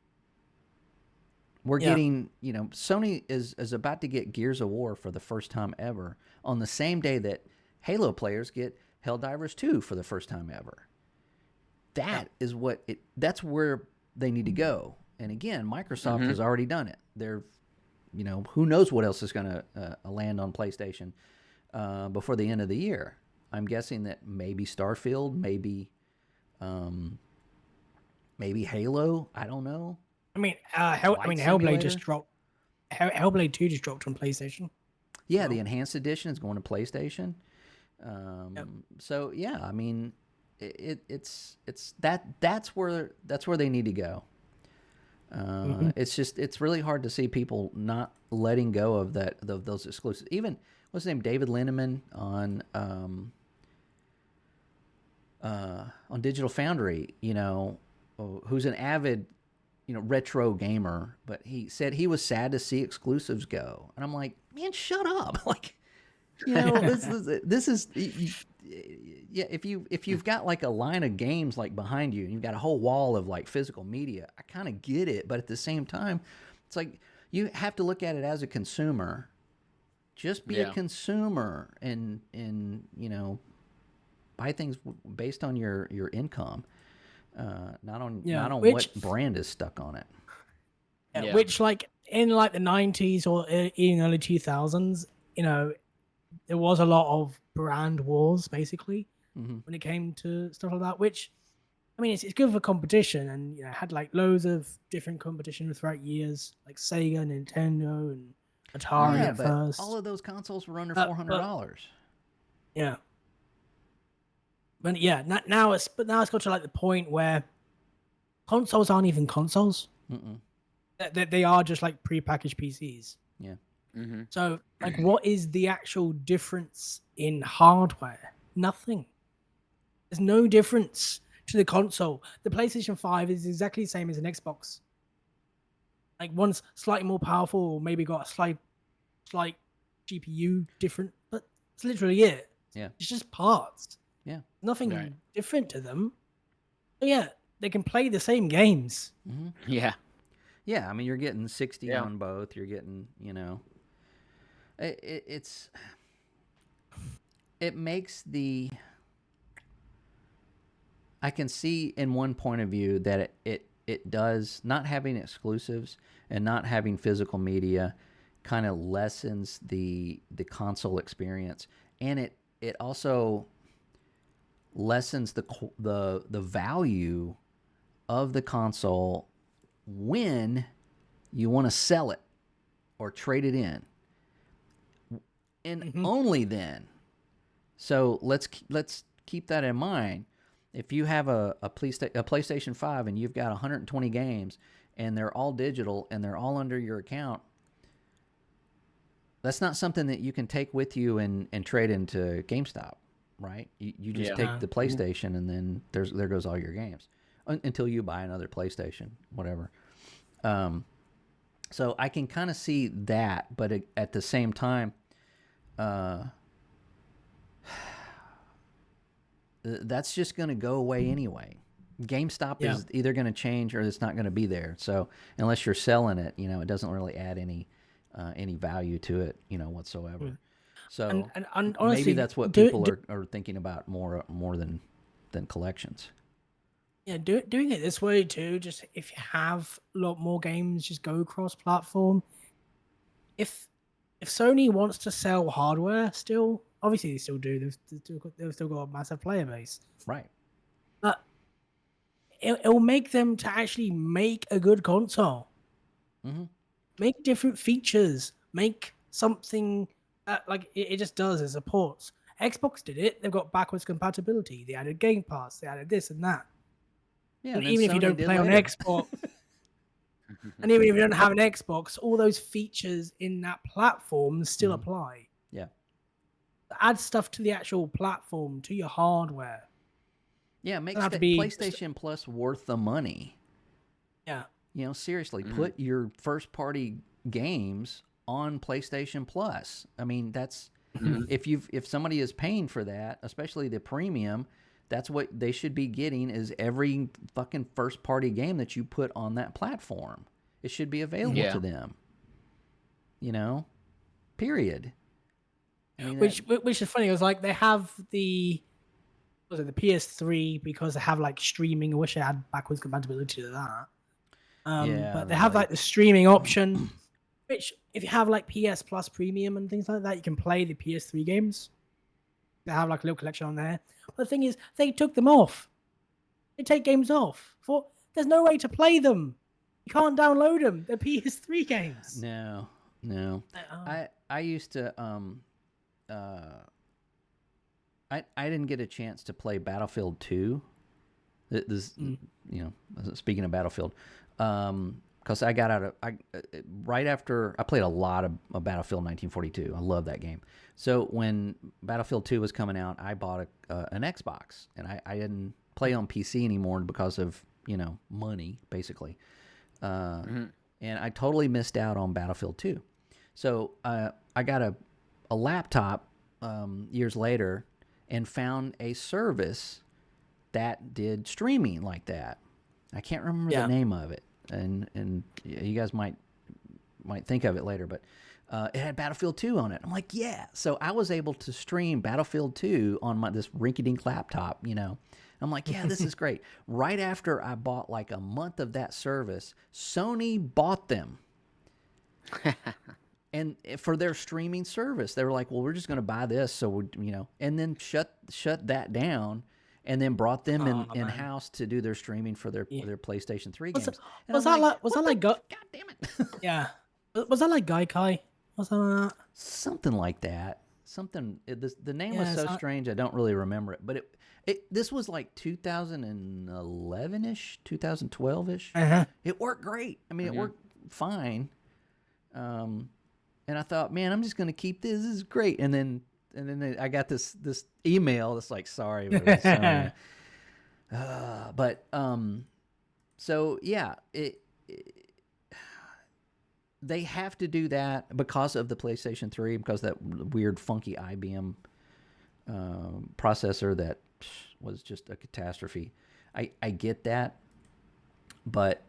Speaker 1: We're getting, Sony is about to get Gears of War for the first time ever on the same day that Halo players get Helldivers 2 for the first time ever. That's where they need to go. And again, Microsoft has already done it. They're, who knows what else is going to land on PlayStation before the end of the year. I'm guessing that maybe Starfield, maybe Halo. I don't know.
Speaker 2: I mean, Hellblade just dropped. Hellblade 2 just dropped on PlayStation.
Speaker 1: Yeah, the enhanced edition is going to PlayStation. So yeah, I mean, that's where they need to go. It's really hard to see people not letting go of those exclusives. Even what's his name, David Linneman on Digital Foundry, who's an avid, retro gamer, but he said he was sad to see exclusives go. And I'm like, man, shut up. Like, this is if you've got like a line of games like behind you and you've got a whole wall of like physical media, I kind of get it. But at the same time, it's like you have to look at it as a consumer. Just be a consumer and buy things based on your income, not on what brand is stuck on it.
Speaker 2: Which, like in like the 90s or in early 2000s, there was a lot of brand wars basically when it came to stuff like that. Which, I mean, it's good for competition, and had like loads of different competition throughout years, like Sega, Nintendo, and Atari at first.
Speaker 1: All of those consoles were under $400.
Speaker 2: Yeah. But now it's got to like the point where consoles aren't even consoles. They are just like prepackaged PCs.
Speaker 1: Yeah.
Speaker 2: So like, what is the actual difference in hardware? Nothing. There's no difference to the console. The PlayStation 5 is exactly the same as an Xbox. Like, one's slightly more powerful, or maybe got a slight GPU different, but it's literally it.
Speaker 1: Yeah.
Speaker 2: It's just parts.
Speaker 1: Yeah.
Speaker 2: Nothing different to them. But yeah, they can play the same games.
Speaker 3: Yeah.
Speaker 1: Yeah, I mean, you're getting 60 on both. You're getting, it makes the. I can see in one point of view that it does, not having exclusives and not having physical media kind of lessens the console experience, and it also lessens the value of the console when you want to sell it or trade it in, and only then. So let's keep that in mind. If you have a PlayStation 5 and you've got 120 games and they're all digital and they're all under your account, that's not something that you can take with you and trade into GameStop, right? You just take the PlayStation and then there goes all your games until you buy another PlayStation, whatever. So I can kind of see that, but at the same time, that's just going to go away anyway. GameStop is either going to change or it's not going to be there. So unless you're selling it, it doesn't really add any value to it, whatsoever. So
Speaker 2: and honestly,
Speaker 1: maybe that's what people are thinking about more than collections.
Speaker 2: Yeah, doing it this way too. Just if you have a lot more games, just go cross-platform. If Sony wants to sell hardware, still, obviously they still do. They've still got a massive player base,
Speaker 1: right?
Speaker 2: But it'll make them to actually make a good console. Make different features. Make something that like it just does. It supports. Xbox did it. They've got backwards compatibility. They added Game Pass. They added this and that.
Speaker 1: Yeah,
Speaker 2: and even if you don't play on Xbox, and even if you don't have an Xbox, all those features in that platform still apply.
Speaker 1: Yeah.
Speaker 2: Add stuff to the actual platform, to your hardware.
Speaker 1: Yeah, it makes the PlayStation Plus worth the money.
Speaker 2: Yeah.
Speaker 1: Seriously, put your first-party games on PlayStation Plus. I mean, that's if somebody is paying for that, especially the premium, that's what they should be getting is every fucking first-party game that you put on that platform. It should be available to them. Period. I mean,
Speaker 2: which is funny. It was like they have the PS3 because they have like streaming. I wish they had backwards compatibility to that. But they have like the streaming option, which if you have like PS Plus Premium and things like that, you can play the PS3 games. They have like a little collection on there. But the thing is, they took them off. They take games off. There's no way to play them. You can't download them. They're PS3 games.
Speaker 1: No. I used to I didn't get a chance to play Battlefield 2. Speaking of Battlefield, because I got out of right after I played a lot of Battlefield 1942. I love that game. So when Battlefield 2 was coming out, I bought an Xbox, and I didn't play on PC anymore because of money, basically. And I totally missed out on Battlefield 2. So I got a laptop years later and found a service that did streaming like that. I can't remember the name of it, and you guys might think of it later, but it had Battlefield 2 on it. I'm like, yeah. So I was able to stream Battlefield 2 on this rinky-dink laptop, I'm like, yeah, this is great. Right after I bought like a month of that service, Sony bought them. And for their streaming service, they were like, well, we're just going to buy this. So, and then shut that down and then brought them in-house to do their streaming for their PlayStation 3 games.
Speaker 2: Was that like
Speaker 1: God damn it.
Speaker 2: Yeah. Was that like Gaikai? Was that
Speaker 1: something like that? The name was so strange, I don't really remember it. But this was like 2011-ish, 2012-ish. It worked great. I mean, it worked fine. And I thought, man, I'm just going to keep this. This is great. And then I got this email that's like, sorry, but it was Sony. So yeah, they have to do that because of the PlayStation 3, because that weird funky IBM processor that was just a catastrophe. I get that, but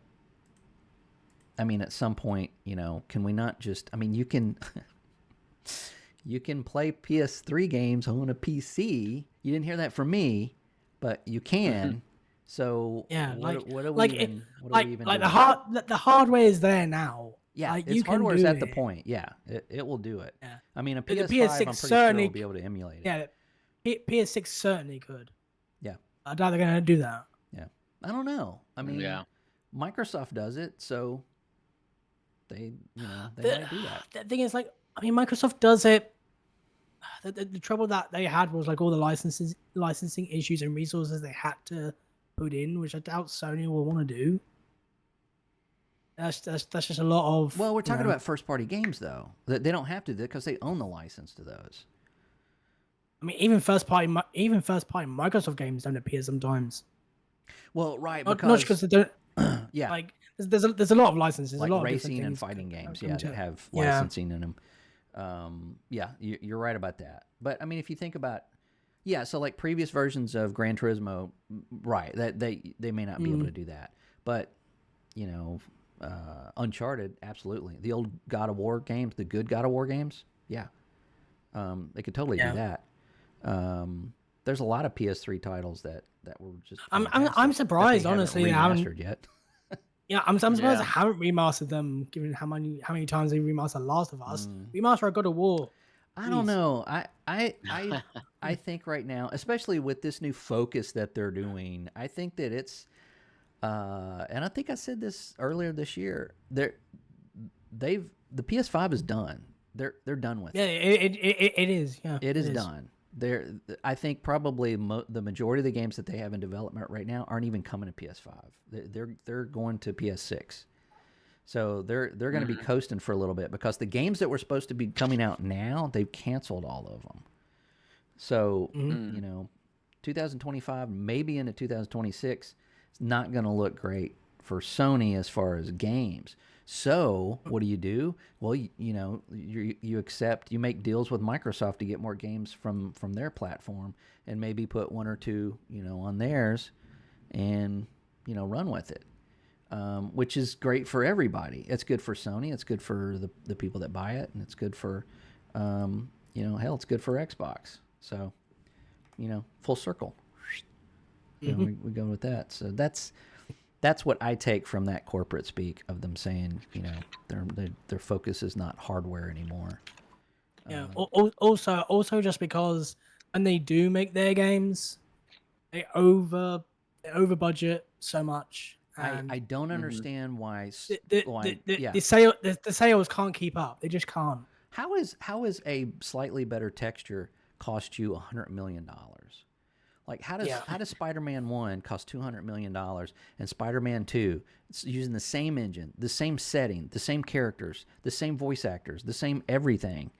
Speaker 1: I mean, at some point, can we not just? I mean, you can play PS3 games on a PC. You didn't hear that from me, but you can. So
Speaker 2: yeah,
Speaker 1: what are we even doing?
Speaker 2: The hardware is there now.
Speaker 1: Yeah,
Speaker 2: like,
Speaker 1: its hardware is at the point. Yeah, it will do it. Yeah. I mean, a PS5, I'm pretty sure will be able to emulate it.
Speaker 2: Yeah, PS6 certainly could.
Speaker 1: Yeah.
Speaker 2: I doubt they're going to do that.
Speaker 1: Yeah. I don't know. I mean, Microsoft does it, so they might do that.
Speaker 2: The thing is, like, I mean, Microsoft does it. The trouble that they had was like all the licensing issues and resources they had to put in, which I doubt Sony will want to do. That's just a lot of.
Speaker 1: Well, we're talking about first party games though. They don't have to do it because they own the license to those.
Speaker 2: I mean, even first party Microsoft games don't appear sometimes.
Speaker 1: Well, right,
Speaker 2: not because they don't.
Speaker 1: Yeah,
Speaker 2: like there's a lot of licenses,
Speaker 1: like
Speaker 2: a lot
Speaker 1: racing
Speaker 2: of
Speaker 1: and fighting games, that have licensing in them. You're right about that. But I mean, if you think about, so like previous versions of Gran Turismo, right? That they may not be able to do that, but Uncharted, absolutely. The old God of War games, the good God of War games, they could totally do that. There's a lot of PS3 titles that were just.
Speaker 2: I'm surprised, honestly, they haven't
Speaker 1: yet.
Speaker 2: Yeah, I'm surprised I haven't remastered them, given how many times they remastered Last of Us. Remaster a God of War.
Speaker 1: I don't know. I think right now, especially with this new focus that they're doing, I think that it's, and I think I said this earlier this year. The PS5 is done. They're done with it.
Speaker 2: It is. Yeah,
Speaker 1: it is done. I think probably the majority of the games that they have in development right now aren't even coming to PS5. They're going to PS6. So they're going to be coasting for a little bit because the games that were supposed to be coming out now, they've canceled all of them. So, 2025, maybe into 2026, it's not going to look great for Sony as far as games. So what do? Well, you accept, you make deals with Microsoft to get more games from their platform and maybe put one or two, on theirs and, run with it. Which is great for everybody. It's good for Sony. It's good for the people that buy it, and it's good for, it's good for Xbox. So, full circle. We go with that. So that's what I take from that corporate speak of them saying, their focus is not hardware anymore.
Speaker 2: Yeah. Also, just because when they do make their games, they over budget so much.
Speaker 1: I don't understand why.
Speaker 2: The sales can't keep up. They just can't.
Speaker 1: How is a slightly better texture cost you $100 million? Like how does Spider-Man 1 cost $200 million and Spider-Man 2, it's using the same engine, the same setting, the same characters, the same voice actors, the same everything?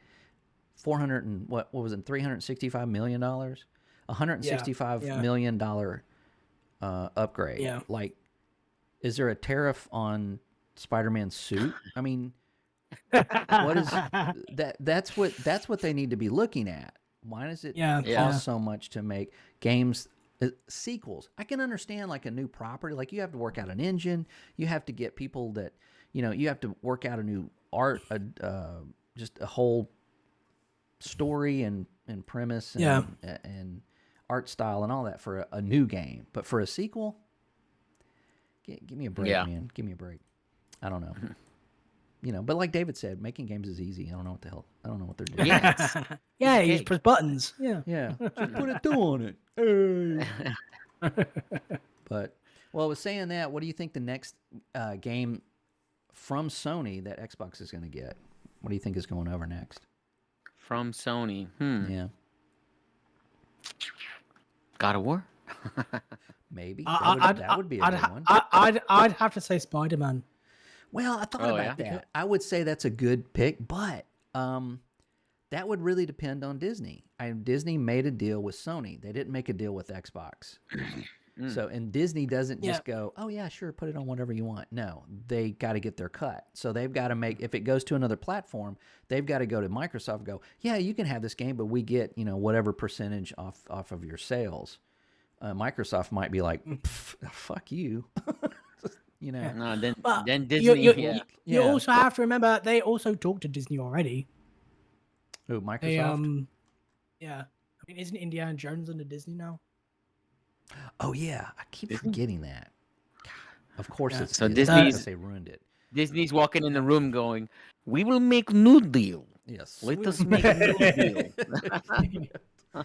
Speaker 1: $365 million? $165 million upgrade.
Speaker 2: Yeah.
Speaker 1: Like, is there a tariff on Spider-Man's suit? I mean, what is that? That's what they need to be looking at. Why does it cost so much to make games sequels? I can understand like a new property, like you have to work out an engine, you have to get people that you have to work out a new art, just a whole story and premise and art style and all that for a new game. But for a sequel, give me a break, man. Give me a break. I don't know. But like David said, making games is easy. I don't know what the hell. I don't know what they're doing.
Speaker 2: Yeah, you just press buttons. Yeah.
Speaker 1: Just put a 2 on it. Hey. But, well, I was saying that, what do you think the next game from Sony that Xbox is going to get? What do you think is going over next?
Speaker 3: From Sony.
Speaker 1: Yeah.
Speaker 3: God of War?
Speaker 1: Maybe. That would be a good one.
Speaker 2: I'd have to say Spider-Man.
Speaker 1: Well, I thought about that. I would say that's a good pick, but that would really depend on Disney. Disney made a deal with Sony. They didn't make a deal with Xbox. So, and Disney doesn't just go, oh yeah, sure, put it on whatever you want. No, they got to get their cut. So they've got to make, if it goes to another platform, they've got to go to Microsoft and go, yeah, you can have this game, but we get, whatever percentage off of your sales. Microsoft might be like, fuck you.
Speaker 3: No, then Disney.
Speaker 2: You also have to remember they also talked to Disney already.
Speaker 1: Who, Microsoft?
Speaker 2: I mean, isn't Indiana Jones under Disney now?
Speaker 1: Oh yeah, I keep forgetting that. Of course, it's
Speaker 3: so
Speaker 1: Disney's. They ruined it.
Speaker 3: Disney's walking in the room going, "We will make new deal.
Speaker 1: Yes,
Speaker 3: let us make a new deal.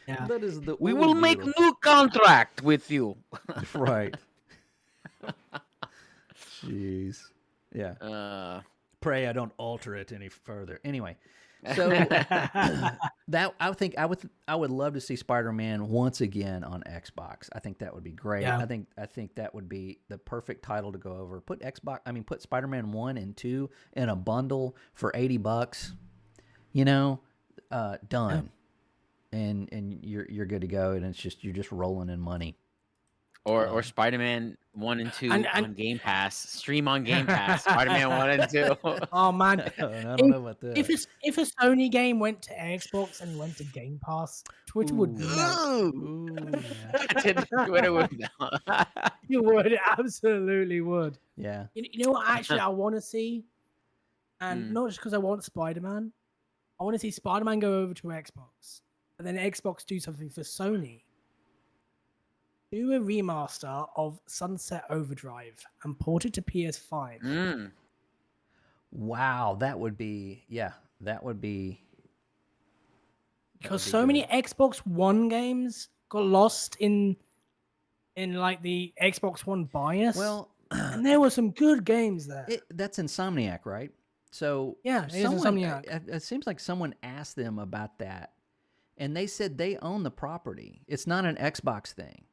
Speaker 1: That is the.
Speaker 3: We will make new contract with you."
Speaker 1: Right. Jeez. Yeah.
Speaker 3: Uh,
Speaker 1: Pray I don't alter it any further. Anyway, so that I would love to see Spider-Man once again on Xbox. I think that would be great.
Speaker 2: Yeah.
Speaker 1: I think that would be the perfect title to go over. Put Spider-Man 1 and 2 in a bundle for $80. You know, done.
Speaker 2: Yeah.
Speaker 1: And you're good to go, and you're just rolling in money.
Speaker 3: or Spider-Man 1 and 2
Speaker 2: And-
Speaker 3: on Game Pass. Stream on Game Pass. Spider-Man 1 and 2.
Speaker 2: Oh man,
Speaker 1: I don't know about that.
Speaker 2: if a Sony game went to Xbox and went to Game Pass, Twitter would melt.
Speaker 1: Ooh, yeah.
Speaker 3: Twitter would melt.
Speaker 2: You would, it absolutely would.
Speaker 1: Yeah.
Speaker 2: You know what? Actually, I want to see, and not just because I want Spider-Man. I want to see Spider-Man go over to Xbox, and then Xbox do something for Sony. Do a remaster of Sunset Overdrive and port it to PS5.
Speaker 1: Wow, that would be
Speaker 2: Because so many Xbox One games got lost in like the Xbox One bias.
Speaker 1: Well,
Speaker 2: and there were some good games there.
Speaker 1: that's Insomniac, right? So
Speaker 2: Yeah, it is Insomniac.
Speaker 1: It seems like someone asked them about that, and they said they own the property. It's not an Xbox thing.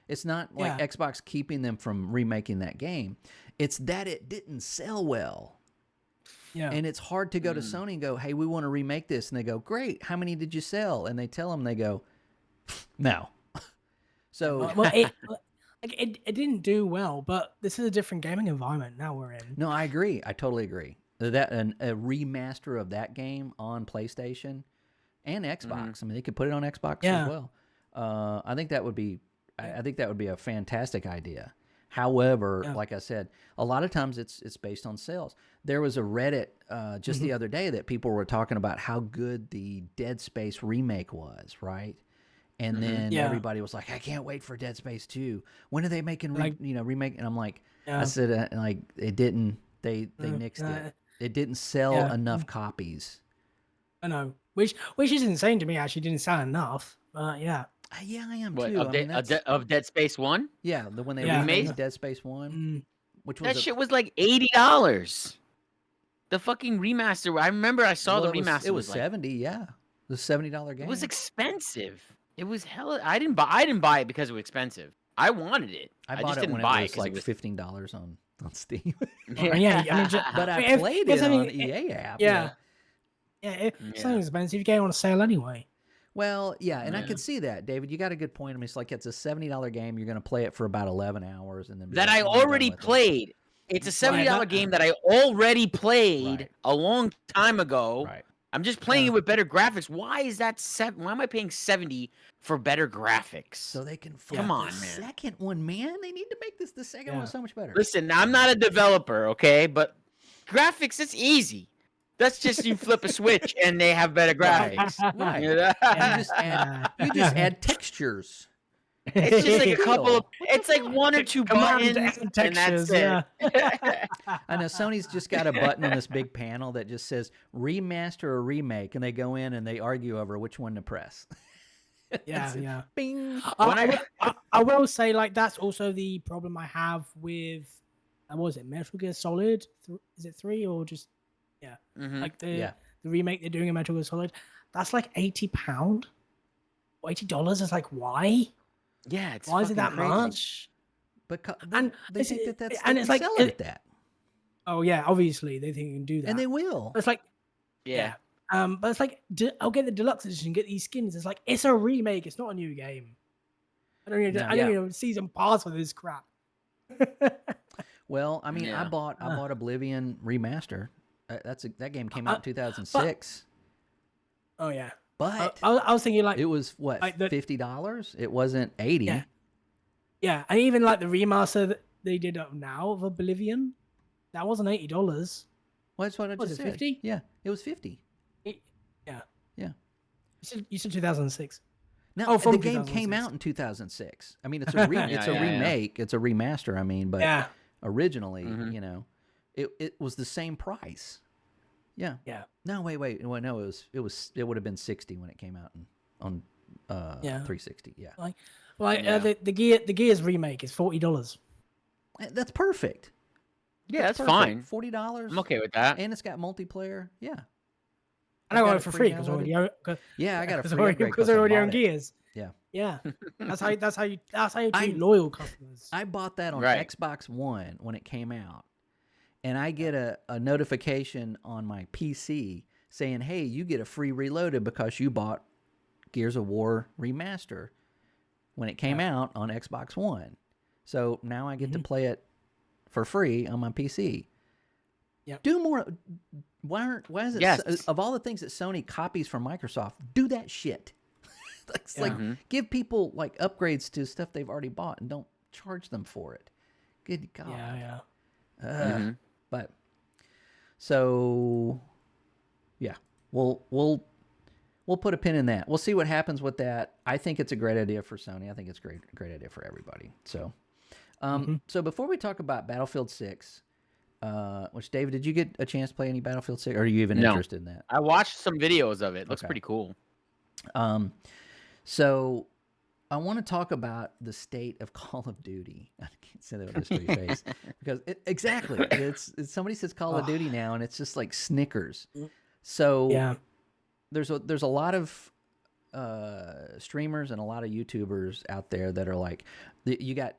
Speaker 1: It's not like Xbox keeping them from remaking that game. It's that it didn't sell well.
Speaker 2: Yeah.
Speaker 1: And it's hard to go to Sony and go, hey, we want to remake this. And they go, great. How many did you sell? And they tell them, they go, no. So
Speaker 2: well, it didn't do well, but this is a different gaming environment now we're in.
Speaker 1: No, I agree. I totally agree. That a remaster of that game on PlayStation and Xbox. I mean, they could put it on Xbox as well. I think that would be. I think that would be a fantastic idea. However, like I said, a lot of times it's based on sales. There was a Reddit just the other day that people were talking about how good the Dead Space remake was, right? And then everybody was like, "I can't wait for Dead Space 2. When are they making remake?" And I'm like, I said, like it didn't. They nixed it. It didn't sell enough copies.
Speaker 2: I know, which is insane to me. Actually, didn't sell enough. Yeah.
Speaker 1: Yeah, I am
Speaker 3: What,
Speaker 1: too.
Speaker 3: of Dead Space 1?
Speaker 1: Yeah, the when they
Speaker 2: Yeah.
Speaker 1: remade Dead Space 1, which was
Speaker 3: That shit was like $80. The fucking remaster. I remember I saw the remaster.
Speaker 1: It was
Speaker 3: like,
Speaker 1: 70. Yeah, it was a $70 game.
Speaker 3: It was expensive. It was hella. I didn't buy it because it was expensive. I wanted it.
Speaker 1: I
Speaker 3: just
Speaker 1: bought it
Speaker 3: didn't
Speaker 1: when
Speaker 3: buy
Speaker 1: it was like $15 on Steam.
Speaker 2: Yeah, I mean,
Speaker 1: But I played it on EA app.
Speaker 2: Yeah. It's something expensive. You get it on a sale anyway.
Speaker 1: Well, yeah, and I could see that, David. You got a good point. I mean, it's like it's a $70 game. You're going to play it for about 11 hours, and then
Speaker 3: that I already played. It's a $70 game that I already played a long time ago.
Speaker 1: Right.
Speaker 3: I'm just playing it with better graphics. Why is that Why am I paying 70 for better graphics?
Speaker 1: So they can
Speaker 3: come on,
Speaker 1: man. Second one, man. They need to make the second one so much better.
Speaker 3: Listen, I'm not a developer, okay, but graphics, it's easy. That's just you flip a switch and they have better graphics.
Speaker 1: Right. You just add textures.
Speaker 3: It's just like a couple of. It's like one or two buttons, and that's it.
Speaker 1: I know Sony's just got a button on this big panel that just says remaster or remake, and they go in and they argue over which one to press.
Speaker 2: Yeah.
Speaker 1: Bing.
Speaker 2: I will say, like, that's also the problem I have with what was it, Metal Gear Solid? Is it 3 or just like the remake they're doing in Metal Gear Solid? That's like £80 or $80. It's like, why?
Speaker 3: Yeah, it's
Speaker 2: why is it that
Speaker 3: crazy.
Speaker 2: much?
Speaker 1: And they think that's
Speaker 2: and it's like
Speaker 1: sell it at that.
Speaker 2: Oh yeah, obviously they think you can do that,
Speaker 1: and they will.
Speaker 2: But it's like but it's like I'll get the deluxe edition, get these skins. It's like it's a remake. It's not a new game. I don't need a season pass for this crap.
Speaker 1: Well, I mean, I bought Oblivion Remaster. That game came out in 2006.
Speaker 2: Oh yeah.
Speaker 1: But
Speaker 2: I was thinking like
Speaker 1: it was what, like $50? It wasn't 80.
Speaker 2: Yeah, and even like the remaster that they did up now of Oblivion, that wasn't $80.
Speaker 1: Well, that's what I just said.
Speaker 2: 50?
Speaker 1: Yeah, it was 50.
Speaker 2: Yeah. You said 2006.
Speaker 1: No, the game came out in 2006. I mean, it's a remake. It's a remaster. I mean, but originally, it was the same price. Yeah. No, wait. Well, no, it would have been 60 when it came out on 360. Yeah.
Speaker 2: The Gears remake is $40.
Speaker 1: That's perfect.
Speaker 3: Yeah, that's
Speaker 1: perfect.
Speaker 3: fine.
Speaker 1: $40.
Speaker 3: I'm okay with that.
Speaker 1: And it's got multiplayer. Yeah.
Speaker 2: And I got it for free because already own.
Speaker 1: Yeah, I got a free upgrade
Speaker 2: because I already own
Speaker 1: it.
Speaker 2: Gears.
Speaker 1: Yeah.
Speaker 2: Yeah. That's how you treat loyal customers.
Speaker 1: I bought that on Xbox One when it came out. And I get a notification on my PC saying, hey, you get a free Reloaded because you bought Gears of War Remaster when it came out on Xbox One. So now I get to play it for free on my PC.
Speaker 2: Yep.
Speaker 1: Do more. Why is it of all the things that Sony copies from Microsoft, do that shit. Like give people like upgrades to stuff they've already bought and don't charge them for it. Good God.
Speaker 2: Yeah.
Speaker 1: But so yeah, we'll put a pin in that. We'll see what happens with that. I think it's a great idea for Sony. I think it's a great idea for everybody. So so before we talk about Battlefield 6, which David, did you get a chance to play any Battlefield 6? Or are you even interested in that?
Speaker 3: I watched some videos of it. Looks pretty cool.
Speaker 1: So I want to talk about the state of Call of Duty. I can't say that with a straight face because it's somebody says Call of Duty now, and it's just like Snickers. So there's a lot of streamers and a lot of YouTubers out there that are like, you got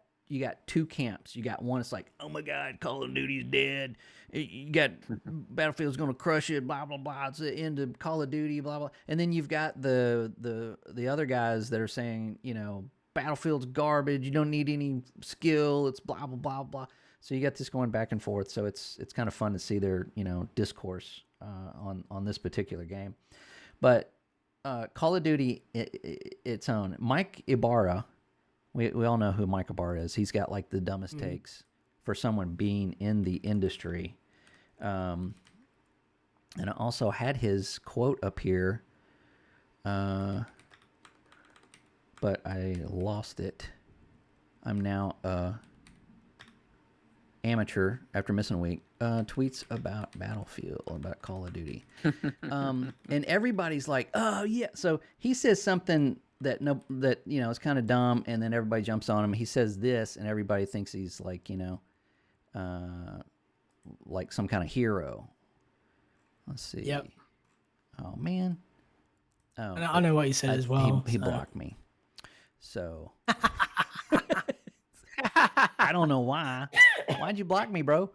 Speaker 1: two camps. You got one that's like, oh my God, Call of Duty's dead. You got Battlefield's going to crush it, blah, blah, blah. It's the end of Call of Duty, blah, blah. And then you've got the other guys that are saying, you know, Battlefield's garbage. You don't need any skill. It's blah, blah, blah, blah. So you got this going back and forth. So it's kind of fun to see their, you know, discourse on this particular game. But Call of Duty, its own. Mike Ibarra, we all know who Mike Ibarra is. He's got like the dumbest takes for someone being in the industry. And I also had his quote up here, but I lost it. I'm now amateur after missing a week. Tweets about Battlefield, about Call of Duty. And everybody's like, oh yeah. So he says something that you know is kind of dumb, and then everybody jumps on him. He says this, and everybody thinks he's like, you know, like some kind of hero. Let's see.
Speaker 2: Yep.
Speaker 1: Oh man. Oh,
Speaker 2: and I know what he said as well.
Speaker 1: He blocked me. So I don't know why. Why'd you block me, bro?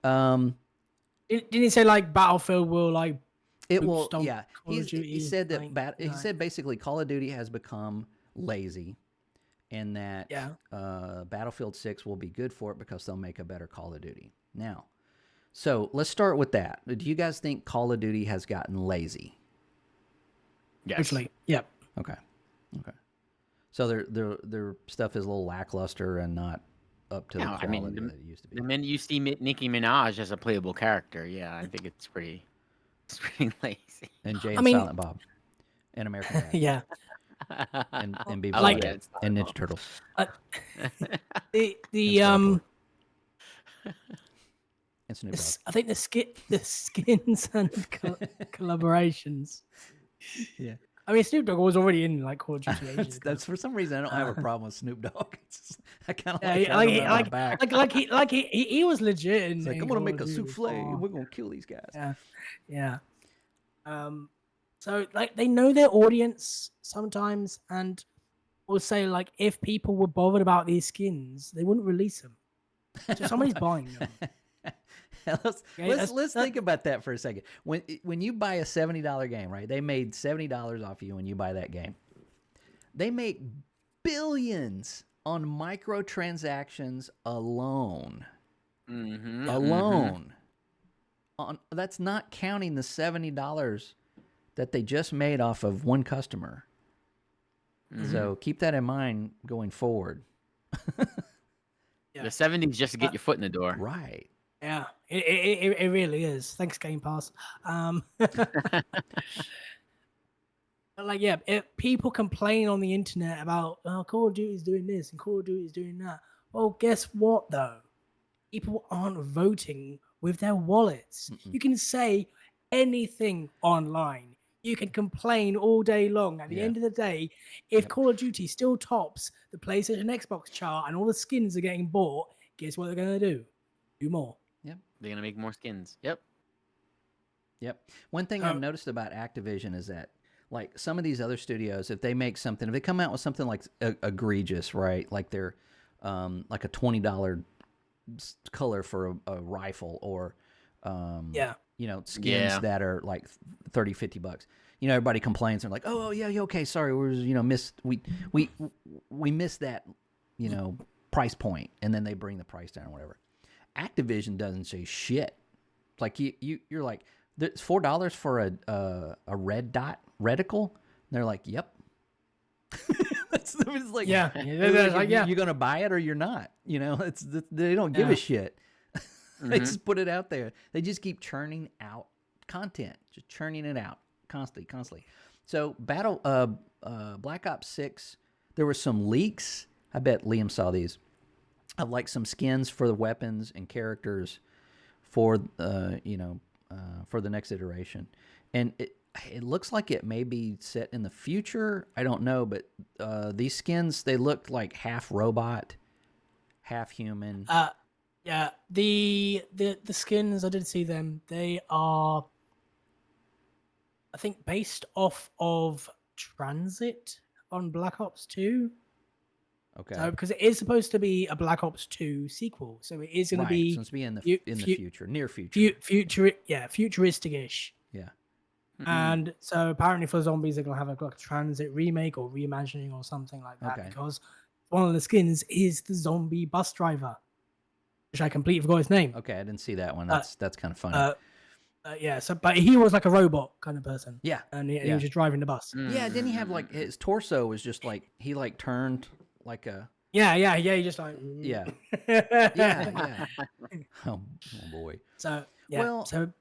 Speaker 2: Didn't he say like Battlefield will like?
Speaker 1: It will. Yeah. He said that.
Speaker 2: Like,
Speaker 1: he said basically Call of Duty has become lazy, and that Battlefield 6 will be good for it because they'll make a better Call of Duty. Now, so let's start with that. Do you guys think Call of Duty has gotten lazy?
Speaker 3: Yes.
Speaker 2: Actually, yep.
Speaker 1: Okay. So their stuff is a little lackluster and not up to the quality that it used to be.
Speaker 3: The minute you see Nicki Minaj as a playable character, yeah, I think it's pretty lazy.
Speaker 1: And Jay and Silent Bob, and American Dad.
Speaker 2: Yeah.
Speaker 1: And Beavis
Speaker 2: like
Speaker 1: and Ninja Turtles.
Speaker 2: The
Speaker 1: and Snoop Dogg.
Speaker 2: I think the skins and collaborations.
Speaker 1: Yeah.
Speaker 2: I mean, Snoop Dogg was already in like Call of Duty ages ago.
Speaker 1: That's for some reason I don't have a problem with Snoop Dogg. I kind of
Speaker 2: like he was legit.
Speaker 1: It's like, I'm gonna make a souffle. We're gonna kill these guys.
Speaker 2: Yeah. So like they know their audience sometimes, and will say like if people were bothered about these skins, they wouldn't release them. So somebody's buying them.
Speaker 1: Let's think about that for a second. When you buy a $70 game, right? They made $70 off you when you buy that game. They make billions on microtransactions alone. That's not counting the $70 that they just made off of one customer. So keep that in mind going forward.
Speaker 3: The 70s just to get your foot in the door.
Speaker 1: Right.
Speaker 2: Yeah, it really is. Thanks, Game Pass. But like, yeah, if people complain on the internet about Call of Duty is doing this and Call of Duty is doing that. Well, guess what though? People aren't voting with their wallets. You can say anything online. You can complain all day long. At the end of the day, if Call of Duty still tops the PlayStation Xbox chart and all the skins are getting bought, guess what they're going to do? Do more.
Speaker 1: Yep.
Speaker 3: They're gonna make more skins. Yep.
Speaker 1: Yep. One thing I've noticed about Activision is that, like, some of these other studios, if they make something, if they come out with something like egregious, right? Like they're like a $20 color for a rifle, or
Speaker 2: Yeah.
Speaker 1: you know, skins
Speaker 3: Yeah.
Speaker 1: that are like 30, $50. You know, everybody complains. They're like, oh yeah, okay, sorry, we missed that, you know, price point, and then they bring the price down or whatever. Activision doesn't say shit. It's like you're like, it's $4 for a red dot reticle. And they're like, yep. It's like,
Speaker 2: Yeah.
Speaker 1: You're gonna buy it or you're not. You know, they don't give a shit. They just put it out there. They just keep churning out content, just churning it out constantly. So Black Ops 6, there were some leaks. I bet Liam saw these of like some skins for the weapons and characters for for the next iteration, and it looks like it may be set in the future. I don't know, but these skins, they looked like half robot, half human.
Speaker 2: Yeah, the skins, I did see them. They are, I think, based off of Transit on Black Ops 2.
Speaker 1: Okay.
Speaker 2: So, because it is supposed to be a Black Ops 2 sequel, so it is going to be
Speaker 1: so it's be in the future, near future.
Speaker 2: Futuristic-ish.
Speaker 1: Yeah.
Speaker 2: And so apparently for zombies, they're going to have like a Transit remake or reimagining or something like that, because one of the skins is the zombie bus driver, which I completely forgot his name.
Speaker 1: Okay, I didn't see that one. That's kind of funny.
Speaker 2: Yeah, so but he was like a robot kind of person.
Speaker 1: Yeah,
Speaker 2: and he was just driving the bus.
Speaker 1: Yeah, didn't he have like his torso was just like he like turned like a
Speaker 2: yeah. He just like
Speaker 1: yeah. Oh boy.
Speaker 2: So yeah.
Speaker 1: Well,
Speaker 2: so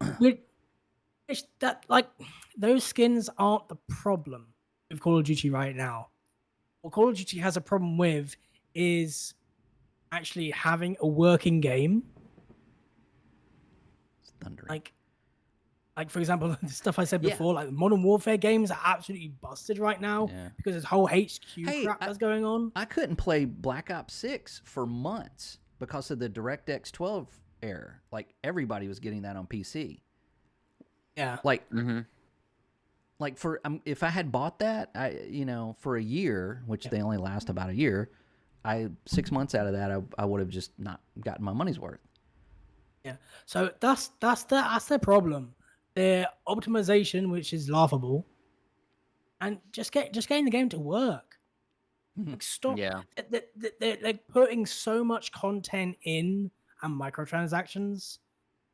Speaker 2: it's that like those skins aren't the problem with Call of Duty right now. What Call of Duty has a problem with is actually having a working game.
Speaker 1: It's thundering.
Speaker 2: Like for example, the stuff I said before, like Modern Warfare games are absolutely busted right now because this whole HQ crap that's going on.
Speaker 1: I couldn't play Black Ops 6 for months because of the DirectX 12 error. Like everybody was getting that on PC.
Speaker 2: Yeah.
Speaker 1: Like, like for if I had bought that, for a year, which they only last about a year, 6 months out of that, I would have just not gotten my money's worth.
Speaker 2: Yeah. So that's the problem. Their optimization, which is laughable, and just getting the game to work. Like stop.
Speaker 3: Yeah.
Speaker 2: They're like putting so much content in and microtransactions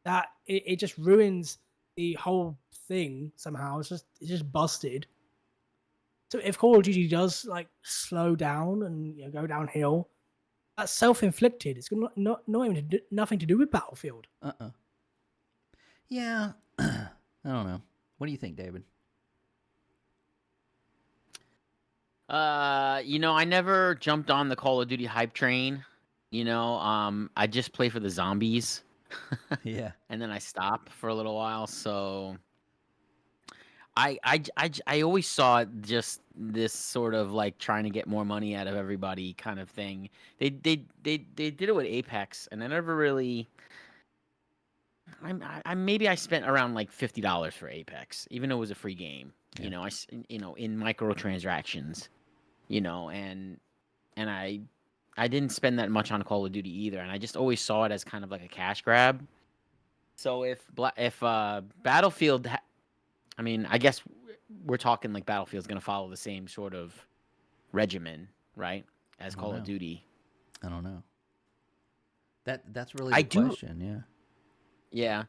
Speaker 2: that it just ruins the whole thing somehow. It's just busted. So if Call of Duty does like slow down and go downhill, that's self-inflicted. It's got nothing to do with Battlefield.
Speaker 1: Yeah. I don't know. What do you think, David?
Speaker 3: I never jumped on the Call of Duty hype train. I just play for the zombies.
Speaker 1: Yeah.
Speaker 3: And then I stop for a little while. So I always saw it just this sort of like trying to get more money out of everybody kind of thing. They did it with Apex, and I never really. Maybe I spent around like $50 for Apex, even though it was a free game.
Speaker 1: Yeah.
Speaker 3: In microtransactions, and I didn't spend that much on Call of Duty either, and I just always saw it as kind of like a cash grab. So if Battlefield, I guess we're talking like Battlefield's going to follow the same sort of regimen, right, as Call of Duty.
Speaker 1: I don't know. That's really the question. Yeah.
Speaker 3: Yeah,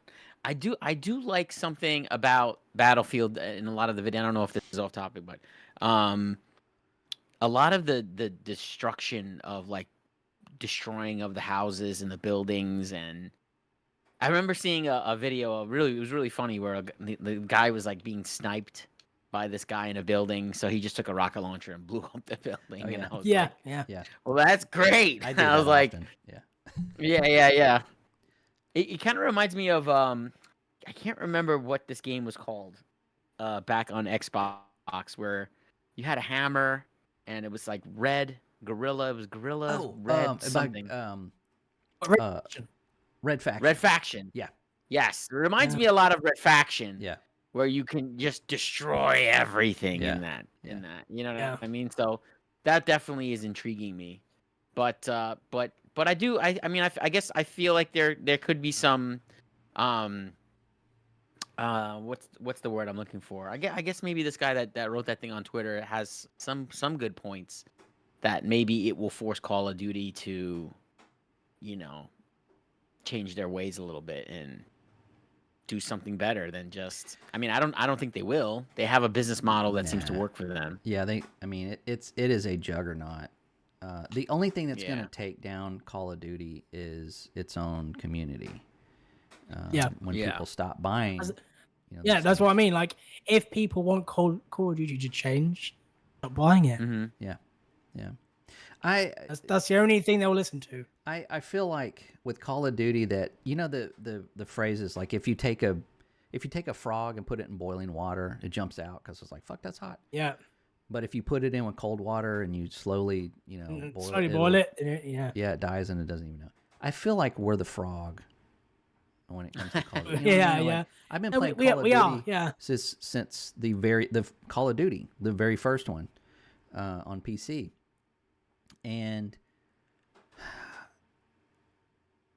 Speaker 3: I do like something about Battlefield in a lot of the video. I don't know if this is off topic, but a lot of the destruction of like destroying of the houses and the buildings, and I remember seeing a video. It was really funny where the guy was like being sniped by this guy in a building, so he just took a rocket launcher and blew up the building.
Speaker 1: Oh, yeah.
Speaker 3: And I was
Speaker 2: Yeah.
Speaker 3: Well, that's great.
Speaker 1: I was like,
Speaker 3: yeah. It kind of reminds me of I can't remember what this game was called back on Xbox, where you had a hammer and it was like red gorilla. It was gorilla red something.
Speaker 1: Red Faction.
Speaker 3: Red Faction.
Speaker 1: Yeah.
Speaker 3: Yes. It reminds me a lot of Red Faction.
Speaker 1: Yeah.
Speaker 3: Where you can just destroy everything in that. You know what I mean? So that definitely is intriguing me. But I do I mean I guess I feel like there could be some what's the word I'm looking for? I guess maybe this guy that wrote that thing on Twitter has some good points that maybe it will force Call of Duty to, you know, change their ways a little bit and do something better than just. I mean, I don't think they will. They have a business model that seems to work for them.
Speaker 1: Yeah, I mean, it is a juggernaut. The only thing that's going to take down Call of Duty is its own community. When people stop buying.
Speaker 2: That's what I mean. Like, if people want Call of Duty to change, stop buying it.
Speaker 3: Mm-hmm.
Speaker 1: Yeah.
Speaker 2: That's the only thing they'll listen to.
Speaker 1: I feel like with Call of Duty that the phrase is like if you take a frog and put it in boiling water, it jumps out because it's like fuck, that's hot.
Speaker 2: Yeah.
Speaker 1: But if you put it in with cold water and you slowly
Speaker 2: boil it,
Speaker 1: it dies and it doesn't even know. I feel like we're the frog when it comes to Call of Duty.
Speaker 2: Yeah.
Speaker 1: I've been playing Call of Duty since the Call of Duty, the very first one, on PC, and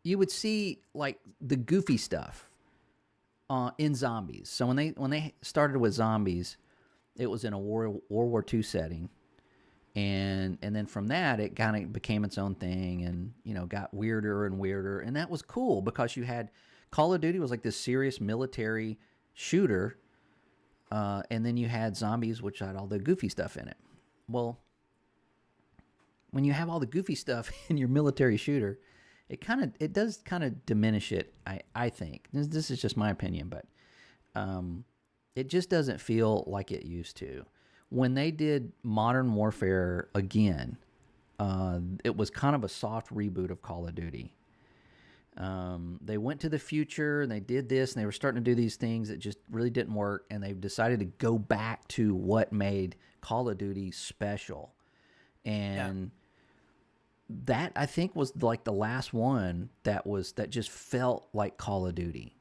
Speaker 1: you would see like the goofy stuff in zombies. So when they started with zombies, it was in a World War II setting, and then from that it kind of became its own thing, and got weirder and weirder, and that was cool because you had Call of Duty was like this serious military shooter, and then you had zombies, which had all the goofy stuff in it. Well, when you have all the goofy stuff in your military shooter, it does kind of diminish it. I think this is just my opinion, but it just doesn't feel like it used to. When they did Modern Warfare again, it was kind of a soft reboot of Call of Duty. They went to the future and they did this, and they were starting to do these things that just really didn't work, and they've decided to go back to what made Call of Duty special. And that, I think, was like the last one that just felt like Call of Duty.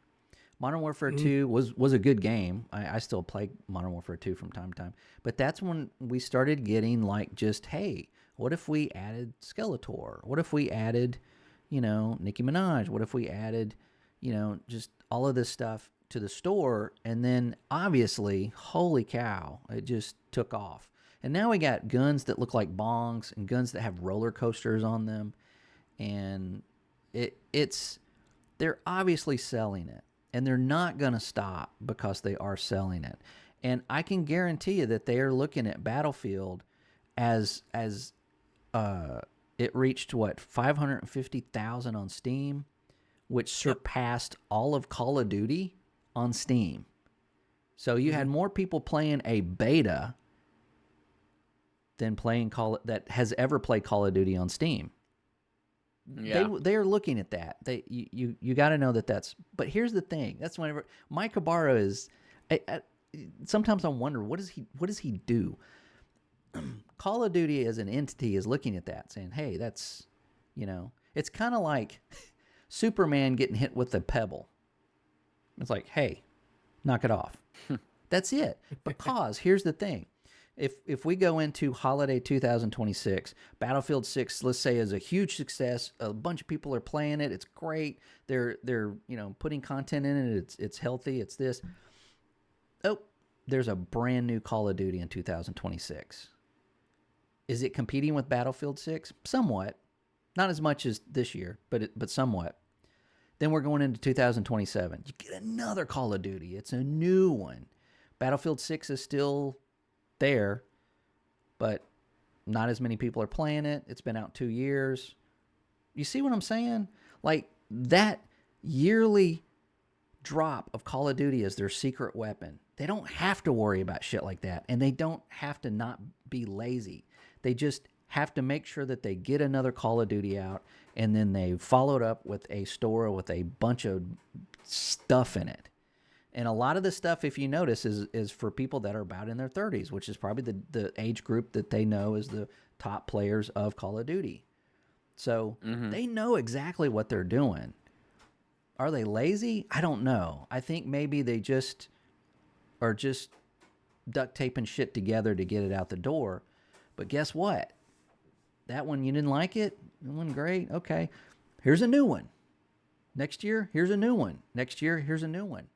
Speaker 1: Modern Warfare 2 was a good game. I still play Modern Warfare 2 from time to time. But that's when we started getting like just, hey, what if we added Skeletor? What if we added, Nicki Minaj? What if we added, just all of this stuff to the store? And then obviously, holy cow, it just took off. And now we got guns that look like bongs and guns that have roller coasters on them. And they're obviously selling it. And they're not going to stop because they are selling it. And I can guarantee you that they are looking at Battlefield as it reached, 550,000 on Steam, which surpassed all of Call of Duty on Steam. So you had more people playing a beta than that has ever played Call of Duty on Steam. Yeah. They are looking at that. You got to know that's. But here's the thing. That's whenever Mike Ibarra is. Sometimes I wonder what does he do. Call of Duty as an entity is looking at that, saying, "Hey, that's, it's kind of like Superman getting hit with a pebble. It's like, hey, knock it off. That's it. Because here's the thing." If we go into holiday 2026, Battlefield 6, let's say, is a huge success. A bunch of people are playing it. It's great. They're putting content in it. It's healthy. It's this. Oh, there's a brand new Call of Duty in 2026. Is it competing with Battlefield 6? Somewhat. Not as much as this year, but somewhat. Then we're going into 2027. You get another Call of Duty. It's a new one. Battlefield 6 is still there, but not as many people are playing it. It's been out 2 years. You see what I'm saying? Like, that yearly drop of Call of Duty as their secret weapon. They don't have to worry about shit like that, and they don't have to not be lazy. They just have to make sure that they get another Call of Duty out, and then they follow it up with a store with a bunch of stuff in it. And a lot of the stuff, if you notice, is for people that are about in their 30s, which is probably the age group that they know is the top players of Call of Duty. So they know exactly what they're doing. Are they lazy? I don't know. I think maybe they just are just duct taping shit together to get it out the door. But guess what? That one, you didn't like it? It wasn't great? Okay. Here's a new one. Next year, here's a new one. Next year, here's a new one.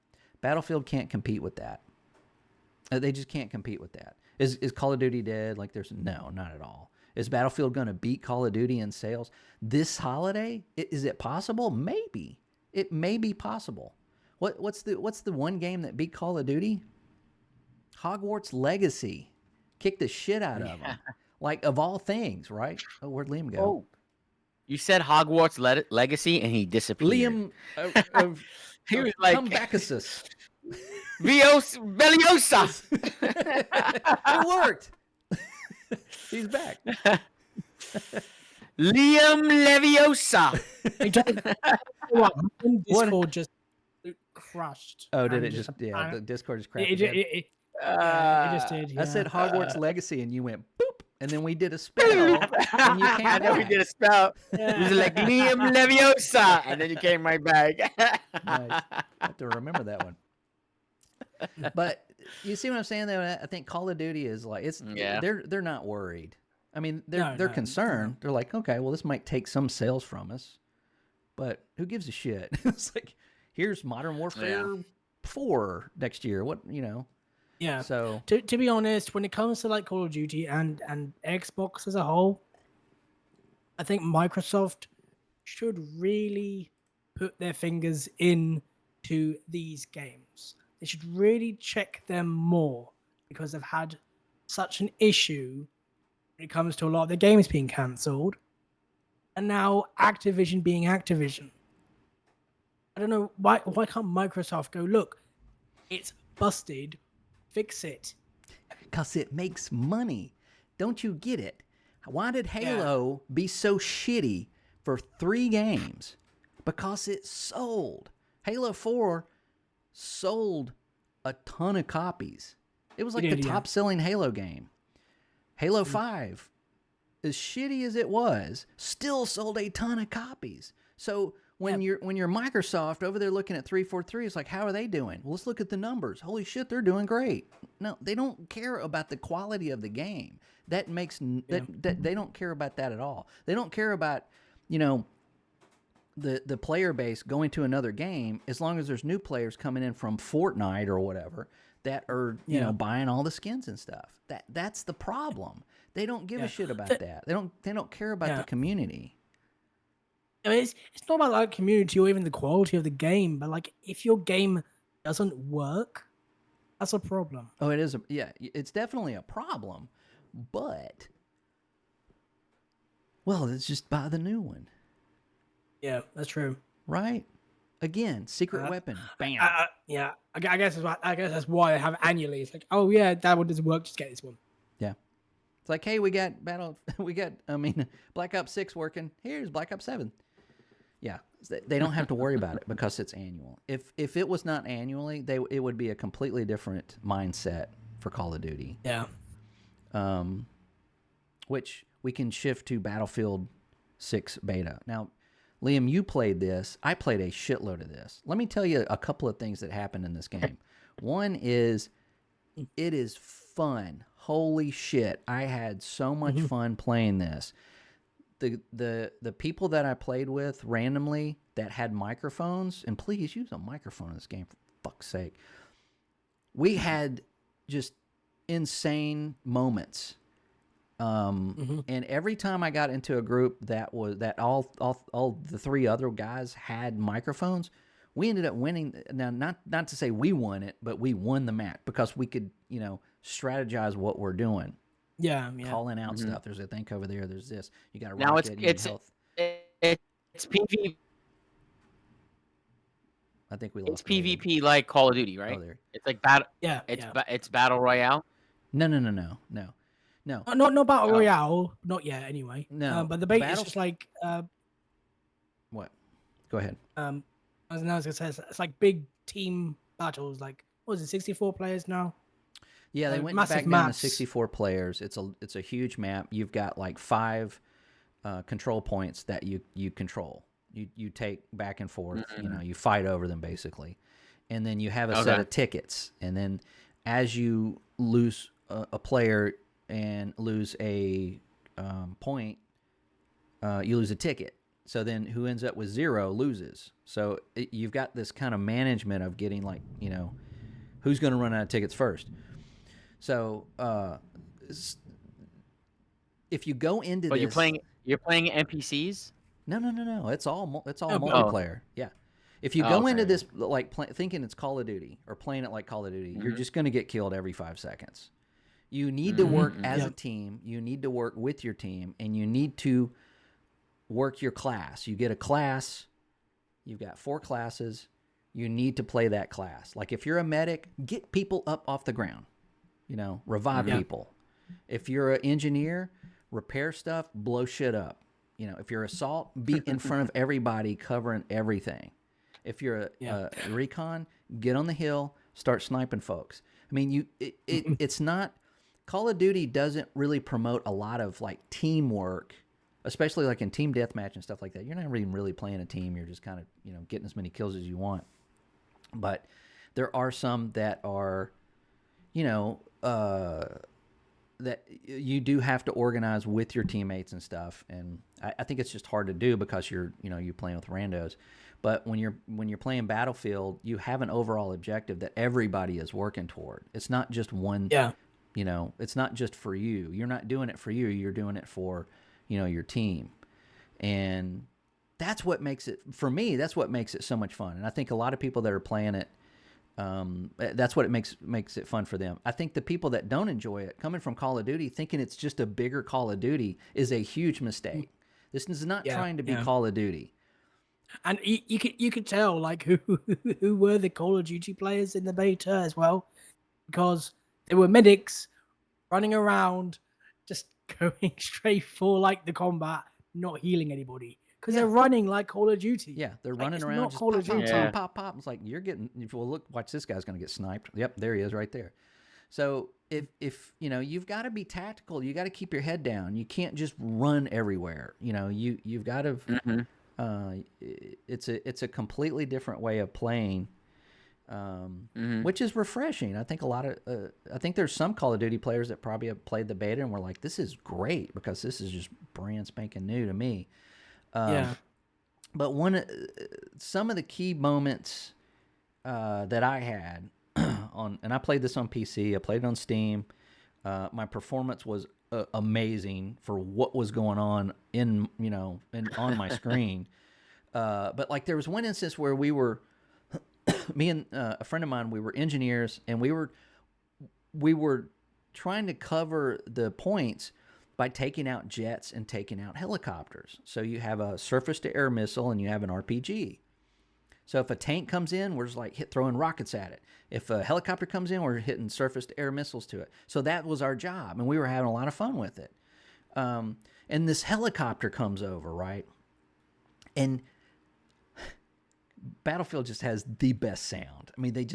Speaker 1: Battlefield can't compete with that. They just can't compete with that. Is Call of Duty dead? Like no, not at all. Is Battlefield going to beat Call of Duty in sales this holiday? Is it possible? Maybe. It may be possible. What's the one game that beat Call of Duty? Hogwarts Legacy. Kicked the shit out of them. Like, of all things, right? Oh, where'd Liam go?
Speaker 3: Oh, you said Hogwarts Legacy, and he disappeared.
Speaker 1: Liam,
Speaker 3: he was like,
Speaker 1: come backusus.
Speaker 3: Beliosa.
Speaker 1: It worked. He's back.
Speaker 3: Liam Leviosa.
Speaker 2: Discord just crushed.
Speaker 1: Oh, did it just? Yeah, the Discord just crashed.
Speaker 2: It just did. Yeah.
Speaker 1: I said Hogwarts Legacy, and you went boop, and then we did a spell, and you came
Speaker 3: And then we
Speaker 1: back.
Speaker 3: did a spell. It was like Liam Leviosa, and then you came right back.
Speaker 1: Nice. I have to remember that one. But you see what I'm saying? Though I think Call of Duty is like they're not worried. I mean, they're concerned. They're like, okay, well, this might take some sales from us, but who gives a shit? It's like, here's Modern Warfare 4 next year. What, you know?
Speaker 2: Yeah.
Speaker 1: So
Speaker 2: to be honest, when it comes to like Call of Duty and Xbox as a whole, I think Microsoft should really put their fingers into these games. They should really check them more because they've had such an issue when it comes to a lot of the games being cancelled, and now Activision being Activision. I don't know why can't Microsoft go, look, it's busted, fix it.
Speaker 1: because it makes money. Don't you get it? Why did Halo be so shitty for 3 games? Because it sold. Halo 4 sold a ton of copies. It was like the top-selling Halo game. Halo 5, as shitty as it was, still sold a ton of copies. So when you're Microsoft over there looking at 343, it's like, how are they doing? Well, let's look at the numbers. Holy shit, they're doing great. No, they don't care about the quality of the game. That makes that they don't care about that at all. They don't care about, you know, the player base going to another game as long as there's new players coming in from Fortnite or whatever that are, you know, buying all the skins and stuff. That's the problem. They don't give a shit about that. They don't care about the community.
Speaker 2: I mean, it's not about like community or even the quality of the game, but like if your game doesn't work, that's a problem.
Speaker 1: Oh, it is it's definitely a problem, but well, let's just buy the new one.
Speaker 2: Yeah, that's true.
Speaker 1: Right? Again, secret weapon. Bam.
Speaker 2: Yeah, I guess that's why I have it annually. It's like, oh yeah, that one doesn't work. Just get this one.
Speaker 1: Yeah. It's like, hey, we got Black Ops 6 working. Here's Black Ops 7. Yeah, they don't have to worry about it because it's annual. If it was not annually, it would be a completely different mindset for Call of Duty.
Speaker 2: Yeah.
Speaker 1: Which we can shift to Battlefield 6 beta. Now, Liam, you played this. I played a shitload of this. Let me tell you a couple of things that happened in this game. One is, it is fun. Holy shit. I had so much fun playing this. The people that I played with randomly that had microphones, and please use a microphone in this game for fuck's sake. We had just insane moments. And every time I got into a group that all the 3 other guys had microphones, we ended up winning. Now, not to say we won it, but we won the match because we could, you know, strategize what we're doing.
Speaker 2: Yeah.
Speaker 1: Calling out stuff. There's a tank over there. There's this. You got to
Speaker 3: now
Speaker 1: rocket.
Speaker 3: it's PvP.
Speaker 1: I think we lost.
Speaker 3: It's PvP like Call of Duty, right?
Speaker 1: Oh, there.
Speaker 3: It's like battle.
Speaker 2: Yeah.
Speaker 3: It's battle royale.
Speaker 1: No.
Speaker 2: Not battle royale. Not yet, anyway.
Speaker 1: No.
Speaker 2: But the beta is just like.
Speaker 1: What? Go ahead.
Speaker 2: I was gonna say it's like big team battles. Like, what is it? 64 players now.
Speaker 1: Yeah, they went back down to 64 players. It's a huge map. You've got like 5 control points that you control. you take back and forth. You fight over them basically, and then you have a set
Speaker 3: Okay.
Speaker 1: of tickets, and then as you lose a player and lose a point, you lose a ticket. So then who ends up with 0 loses. So you've got this kind of management of getting like, who's going to run out of tickets first. So if you go into
Speaker 3: But
Speaker 1: this,
Speaker 3: you're playing NPCs?
Speaker 1: no, it's all
Speaker 2: Oh,
Speaker 1: multiplayer. Yeah. If you go into
Speaker 3: okay.
Speaker 1: this like thinking it's Call of Duty or playing it like Call of Duty, you're just going to get killed every 5 seconds. You need to work as a team. You need to work with your team, and you need to work your class. You get a class. You've got 4 classes. You need to play that class. Like if you're a medic, get people up off the ground. Revive people. If you're an engineer, repair stuff, blow shit up. If you're assault, be in front of everybody, covering everything. If you're a recon, get on the hill, start sniping folks. I mean, it's not. Call of Duty doesn't really promote a lot of like teamwork, especially like in team deathmatch and stuff like that. You're not even really playing a team. You're just kind of getting as many kills as you want. But there are some that are, that you do have to organize with your teammates and stuff. And I think it's just hard to do because you're playing with randos. But when you're playing Battlefield, you have an overall objective that everybody is working toward. It's not just one.
Speaker 2: Yeah.
Speaker 1: It's not just for you. You're not doing it for you. You're doing it for, your team. And that's what makes it, for me, that's what makes it so much fun. And I think a lot of people that are playing it, that's what it makes it fun for them. I think the people that don't enjoy it, coming from Call of Duty, thinking it's just a bigger Call of Duty, is a huge mistake. This is not trying to be Call of Duty.
Speaker 2: And you could tell like who were the Call of Duty players in the beta as well, because they were medics running around, just going straight for like the combat, not healing anybody because they're running like Call of Duty.
Speaker 1: Yeah, they're
Speaker 2: like,
Speaker 1: running
Speaker 2: it's
Speaker 1: around,
Speaker 2: not
Speaker 1: just
Speaker 2: Call
Speaker 1: pop,
Speaker 2: of
Speaker 1: pop,
Speaker 2: Duty.
Speaker 1: pop, pop, pop. It's like you're getting. Watch this guy's going to get sniped. Yep, there he is, right there. So if you've got to be tactical. You got to keep your head down. You can't just run everywhere. You've got to. It's a completely different way of playing, which is refreshing. I think I think there's some Call of Duty players that probably have played the beta and were like, "This is great," because this is just brand spanking new to me. But some of the key moments that I had and I played this on PC. I played it on Steam. My performance was amazing for what was going on on my screen. But like there was one instance where we were, me and a friend of mine, we were engineers, and we were trying to cover the points by taking out jets and taking out helicopters. So you have a surface-to-air missile and you have an RPG. So if a tank comes in, we're just like throwing rockets at it. If a helicopter comes in, we're hitting surface-to-air missiles to it. So that was our job, and we were having a lot of fun with it. And this helicopter comes over, right? And Battlefield just has the best sound. I mean, they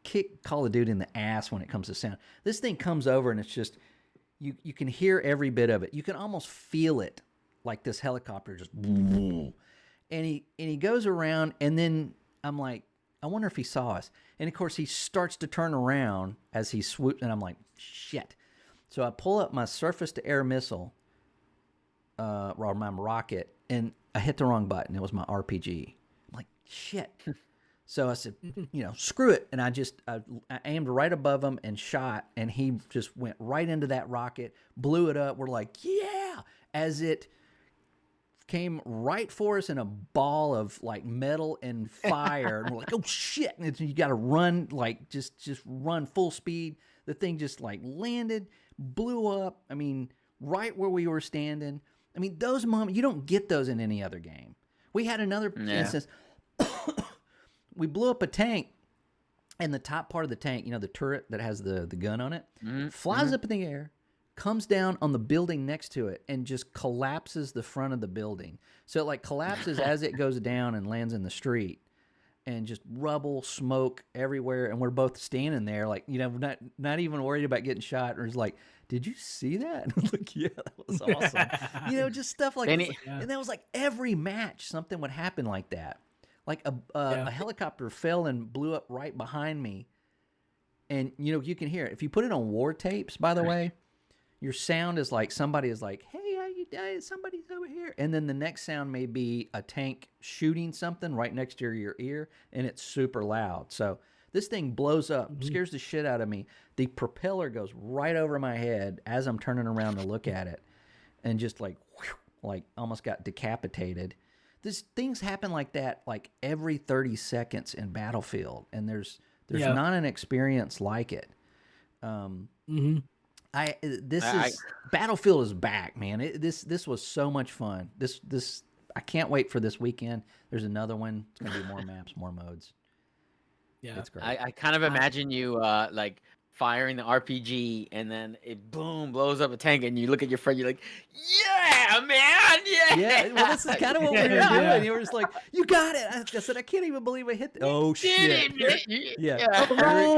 Speaker 1: kick Call of Duty in the ass when it comes to sound. This thing comes over, and it's just you can hear every bit of it. You can almost feel it, like this helicopter just. And he goes around, and then I'm like, I wonder if he saw us. And of course, he starts to turn around as he swoops, and I'm like, shit. So I pull up my surface-to-air missile, or my rocket, and I hit the wrong button. It was my RPG. I'm like, shit. So I said, screw it. And I aimed right above him and shot, and he just went right into that rocket, blew it up. We're like, yeah, as it came right for us in a ball of like metal and fire. And we're like, oh shit. And you got to run, like just run full speed. The thing just like landed, blew up. I mean, right where we were standing. I mean, those moments, you don't get those in any other game. We had another instance. We blew up a tank, and the top part of the tank, the turret that has the gun on it, flies up in the air, comes down on the building next to it, and just collapses the front of the building. So it like collapses as it goes down and lands in the street. and just rubble, smoke everywhere, and we're both standing there, like, you know, not even worried about getting shot. Or it's like, did you see that? And I'm like, yeah, that was awesome. You know, just stuff like that. And that was like every match, something would happen like that. Like a helicopter fell and blew up right behind me, and you know you can hear it. If you put it on war tapes, by the way, your sound is like somebody is like, "Hey, how you doing? Somebody's over here," and then the next sound may be a tank shooting something right next to your ear, and it's super loud. So this thing blows up, scares the shit out of me. The propeller goes right over my head as I'm turning around to look at it, and just like, whew, like almost got decapitated. This things happen like that like every 30 seconds in Battlefield, and there's not an experience like it. Battlefield is back, man. This was so much fun. This I can't wait for this weekend. There's another one. It's gonna be more maps, more modes.
Speaker 2: Yeah,
Speaker 1: it's great.
Speaker 3: I kind of imagine you like firing the RPG, and then it boom blows up a tank, and you look at your friend, you're like, "Yeah, man, yeah."
Speaker 1: Yeah, well, this is kind of what we were doing. You were just like, "You got it." I said, "I can't even believe I hit that." Oh shit! Yeah, here it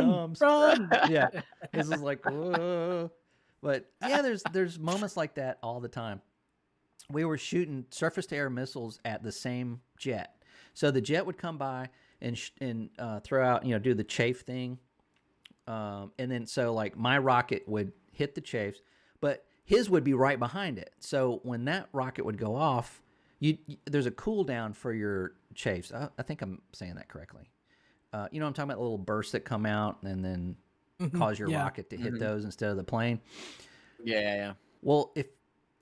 Speaker 1: comes.
Speaker 2: Run.
Speaker 1: Yeah, this is like, whoa. But yeah, there's moments like that all the time. We were shooting surface-to-air missiles at the same jet, so the jet would come by and throw out, you know, do the chafe thing. And then so like my rocket would hit the chafes, but his would be right behind it. So when that rocket would go off, there's a cooldown for your chafes. I think I'm saying that correctly. You know what I'm talking about? Little bursts that come out and then cause your rocket to hit those instead of the plane.
Speaker 3: Yeah.
Speaker 1: Well,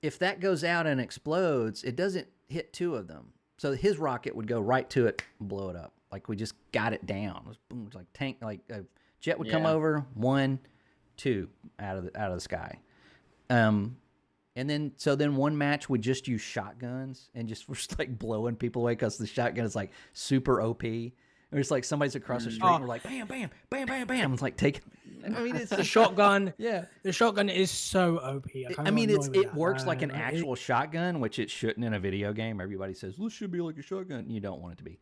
Speaker 1: if that goes out and explodes, it doesn't hit two of them. So his rocket would go right to it and blow it up. Like we just got it down. It was boom, it was like tank, like a jet would come over, 1, 2 out of the sky. And then one match would just use shotguns and just like blowing people away because the shotgun is like super OP. It's like somebody's across the street and we're like, bam, bam, bam, bam, bam. It's like taking. I mean, it's
Speaker 2: the shotgun.
Speaker 1: Yeah,
Speaker 2: the shotgun is so OP.
Speaker 1: I mean, it works like an actual shotgun, which it shouldn't in a video game. Everybody says this should be like a shotgun. You don't want it to be.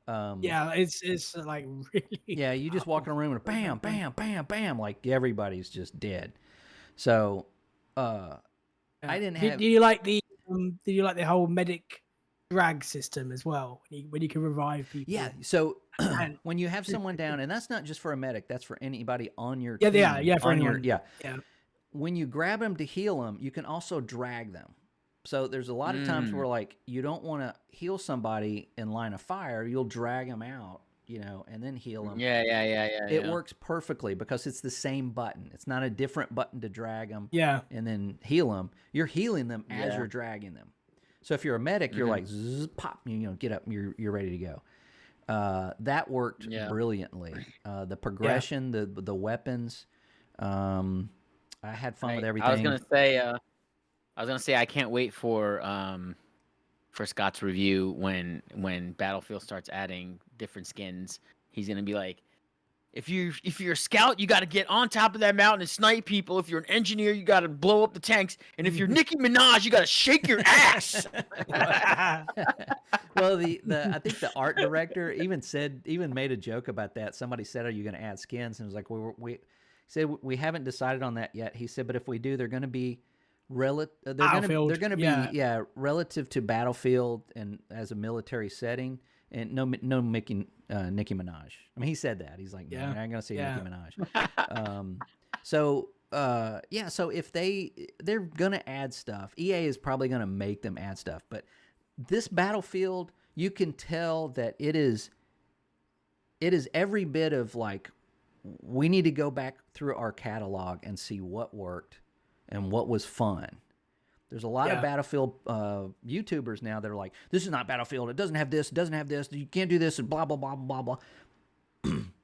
Speaker 2: Yeah, it's like really.
Speaker 1: Yeah, you just walk in a room and bam, bam, bam, bam, like everybody's just dead. So, I didn't have.
Speaker 2: Do you like the whole medic drag system as well? When you can revive people.
Speaker 1: Yeah. So when you have someone down, and that's not just for a medic, that's for anybody on your team.
Speaker 2: Yeah, for anyone.
Speaker 1: Yeah. When you grab them to heal them, you can also drag them. So there's a lot of times where like you don't want to heal somebody in line of fire, you'll drag them out, you know, and then heal them.
Speaker 3: Yeah.
Speaker 1: It works perfectly because it's the same button. It's not a different button to drag them.
Speaker 2: Yeah.
Speaker 1: And then heal them. You're healing them as you're dragging them. So if you're a medic, you're like zzz, pop, you know, get up, you're ready to go. That worked brilliantly. The progression, the weapons. I had fun with everything.
Speaker 3: I was gonna say I can't wait for Scott's review when Battlefield starts adding different skins. He's gonna be like, if you're a scout, you got to get on top of that mountain and snipe people. If you're an engineer, you got to blow up the tanks. And if you're Nicki Minaj, you got to shake your ass.
Speaker 1: Well, I think the art director even made a joke about that. Somebody said, "Are you going to add skins?" And it was like, we said we haven't decided on that yet. He said, but if we do, they're going to be relative to Battlefield and as a military setting, and no Nicki Minaj. I mean, he said that. He's like, no, you're not going to see Nicki Minaj. So if they're going to add stuff, EA is probably going to make them add stuff. But this Battlefield, you can tell that it is every bit of like, we need to go back through our catalog and see what worked and what was fun. There's a lot of Battlefield YouTubers now that are like, this is not Battlefield. It doesn't have this. It doesn't have this. You can't do this and blah, blah, blah, blah, blah.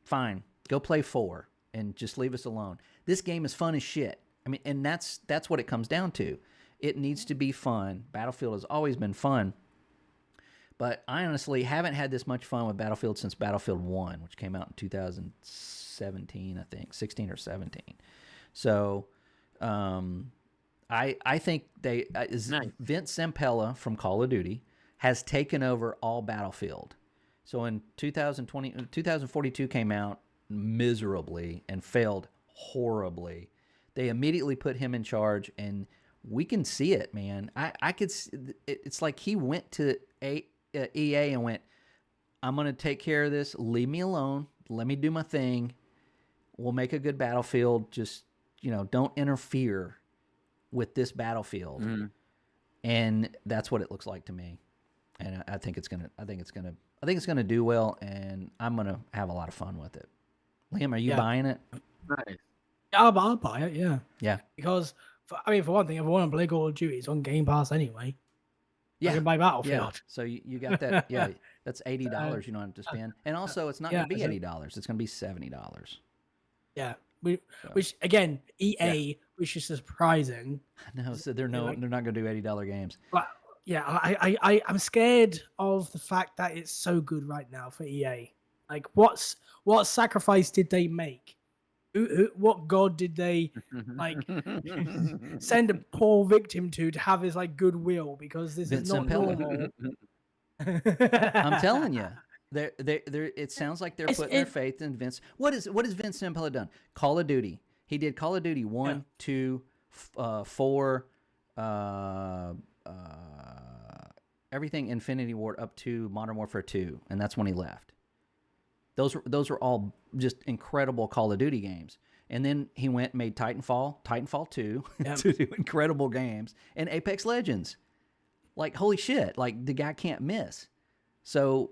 Speaker 1: Fine. Go play 4 and just leave us alone. This game is fun as shit. I mean, and that's what it comes down to. It needs to be fun. Battlefield has always been fun. But I honestly haven't had this much fun with Battlefield since Battlefield 1, which came out in 2017, I think, 16 or 17. So I think Vince Zampella from Call of Duty has taken over all Battlefield. So in 2042 came out miserably and failed horribly. They immediately put him in charge, and we can see it, man. I could. It's like he went to EA and went, "I'm going to take care of this. Leave me alone. Let me do my thing. We'll make a good Battlefield. Just don't interfere with this Battlefield."
Speaker 3: Mhm.
Speaker 1: And that's what it looks like to me. And I think it's gonna do well, and I'm gonna have a lot of fun with it. Liam, are you buying it?
Speaker 3: Nice.
Speaker 2: Yeah, I'll buy it. Yeah.
Speaker 1: Yeah.
Speaker 2: Because for one thing, if I want to play Call of Duty, it's on Game Pass anyway.
Speaker 1: Yeah.
Speaker 2: I can buy Battlefield.
Speaker 1: Yeah. So you got that. Yeah. That's $80 you don't have to spend. And also, it's not going to be $80. It's going to be $70.
Speaker 2: Yeah. Which again, EA, which is surprising.
Speaker 1: No, so they're not going to do $80 games.
Speaker 2: But yeah, I'm scared of the fact that it's so good right now for EA. Like, what sacrifice did they make? What god did they like send a poor victim to have his like goodwill? Because this is not normal.
Speaker 1: I'm telling you, it sounds like they're putting their faith in Vince. What has Vince Zampella done? Call of Duty. He did Call of Duty 1, 2, 4, everything Infinity Ward up to Modern Warfare 2, and that's when he left. Those were all just incredible Call of Duty games. And then he went and made Titanfall 2, to do incredible games, and Apex Legends. Like, holy shit, like the guy can't miss. So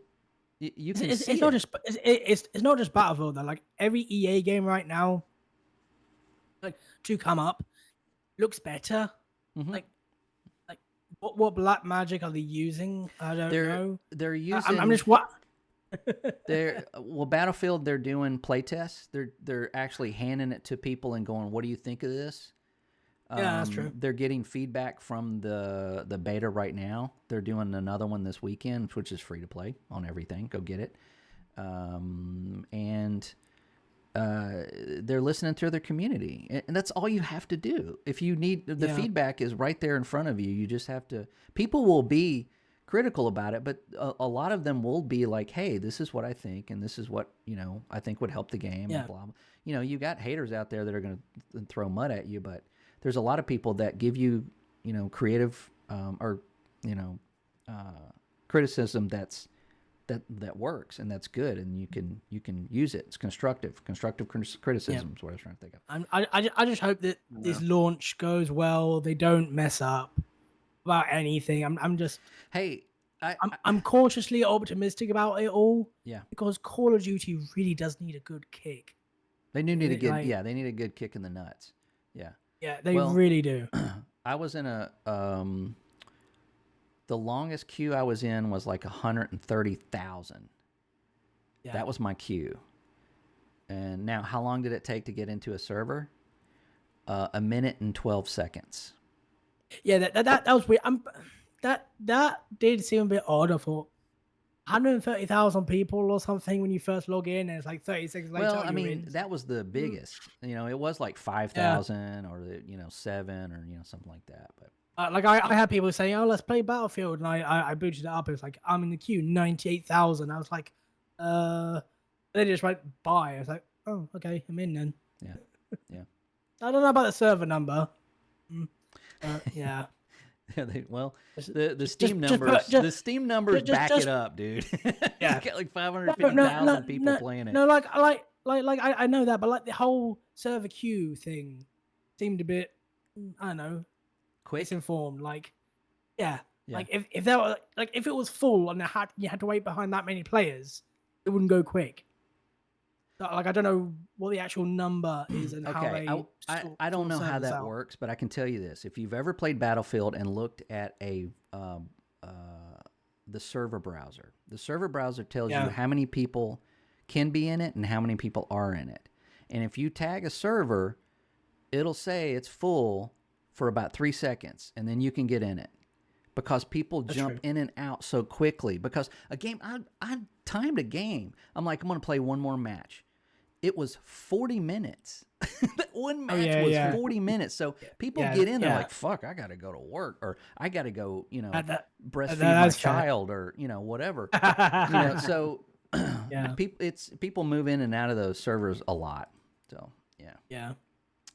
Speaker 1: you can see
Speaker 2: it's not just Battlefield though. Like every EA game right now, like to come up, looks better.
Speaker 1: Mm-hmm.
Speaker 2: Like what black magic are they using? I don't know.
Speaker 1: They're using.
Speaker 2: I'm just what.
Speaker 1: Battlefield, they're doing playtests. They're actually handing it to people and going, "What do you think of this?"
Speaker 2: Yeah, that's true.
Speaker 1: They're getting feedback from the beta right now. They're doing another one this weekend, which is free to play on everything. Go get it. And they're listening to their community, and that's all you have to do. If you need the feedback is right there in front of you. You just have to. People will be critical about it, but a lot of them will be like, "Hey, this is what I think, and this is what I think would help the game." And blah, blah. You got haters out there that are going to throw mud at you, but there's a lot of people that give you creative criticism that works, and that's good, and you can use it. It's constructive criticism is what I was trying to think of.
Speaker 2: I just hope that this launch goes well. They don't mess up about anything. I'm just I'm cautiously optimistic about it all.
Speaker 1: Yeah,
Speaker 2: because Call of Duty really does need a good kick.
Speaker 1: They do need a good they need a good kick in the nuts.
Speaker 2: Yeah, they really do.
Speaker 1: I was in the longest queue I was in was like 130,000. Yeah. That was my queue. And now, how long did it take to get into a server? A minute and 12 seconds.
Speaker 2: Yeah, that was weird. That did seem a bit odd. I thought 130,000 people or something when you first log in, and it's like 30 seconds later.
Speaker 1: Well, I mean, that was the biggest. It was like 5,000 or 7 or something like that. But
Speaker 2: like I had people saying, "Oh, let's play Battlefield," and I booted it up. It was like I'm in the queue, 98,000. I was like, They just went by. I was like, "Oh, okay, I'm in then."
Speaker 1: Yeah.
Speaker 2: I don't know about the server number. Yeah.
Speaker 1: The Steam numbers, the Steam numbers back it up, dude.
Speaker 2: Yeah,
Speaker 1: you got like 550,000 people playing it.
Speaker 2: No, like I know that, but like the whole server queue thing seemed a bit, I don't know, misinformed. Like, like if that were, like if it was full and you had to wait behind that many players, it wouldn't go quick. Like, I don't know what the actual number is and how they...
Speaker 1: I don't know how that works, but I can tell you this. If you've ever played Battlefield and looked at the server browser, the server browser tells you how many people can be in it and how many people are in it. And if you tag a server, it'll say it's full for about 3 seconds, and then you can get in it. Because people jump in and out so quickly. Because a game, I timed a game. I'm like, I'm going to play one more match. it was 40 minutes. That one match
Speaker 2: yeah,
Speaker 1: was
Speaker 2: yeah.
Speaker 1: 40 minutes. So people
Speaker 2: Yeah,
Speaker 1: get in, they're
Speaker 2: yeah.
Speaker 1: like, fuck, I got to go to work, or I got to go, breastfeed my
Speaker 2: that's fair.
Speaker 1: child, or, whatever. So
Speaker 2: Yeah.
Speaker 1: people move in and out of those servers a lot. So, yeah.
Speaker 2: Yeah.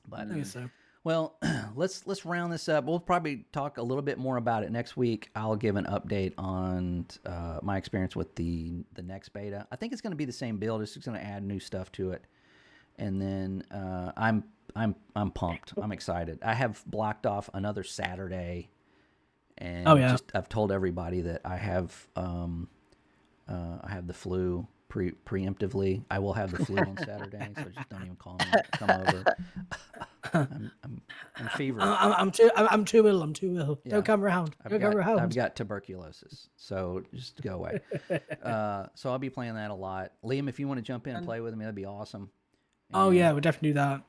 Speaker 1: But
Speaker 2: I think so.
Speaker 1: well, let's round this up. We'll probably talk a little bit more about it next week. I'll give an update on my experience with the next beta. I think it's going to be the same build. It's just going to add new stuff to it, and then I'm pumped. I'm excited. I have blocked off another Saturday, and I've told everybody that I have the flu preemptively. I will have the flu on Saturday, so just don't even call me. Come over. I'm feverish.
Speaker 2: I'm too ill. I'm too ill.
Speaker 1: Yeah.
Speaker 2: Don't come around. Don't come around.
Speaker 1: I've got tuberculosis, so just go away. So I'll be playing that a lot. Liam, if you want to jump in and play with me, that'd be awesome.
Speaker 2: Oh yeah, we'll definitely do that.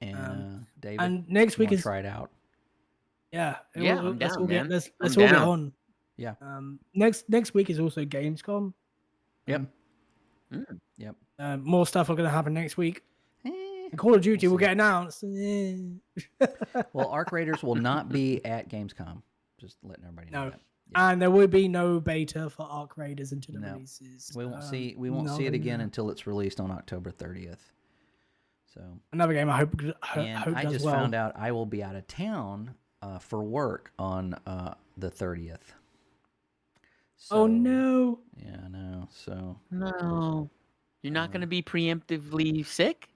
Speaker 1: And David,
Speaker 2: and next week is
Speaker 1: try it out.
Speaker 2: Yeah,
Speaker 3: I'm down, man.
Speaker 2: Let's all get on.
Speaker 1: Yeah.
Speaker 2: Next week is also Gamescom.
Speaker 1: Yep.
Speaker 3: Yep.
Speaker 2: More stuff are going to happen next week. Call of Duty will get announced.
Speaker 1: Well, Arc Raiders will not be at Gamescom. Just letting everybody know that.
Speaker 2: Yeah. And there will be no beta for Arc Raiders until the releases.
Speaker 1: We won't see it again until it's released on October 30th. So
Speaker 2: another game I hope
Speaker 1: I
Speaker 2: does
Speaker 1: just
Speaker 2: well.
Speaker 1: found out I will be out of town for work on the 30th. So,
Speaker 2: oh no!
Speaker 1: Yeah, I know. So
Speaker 3: no, you're not going to be preemptively sick.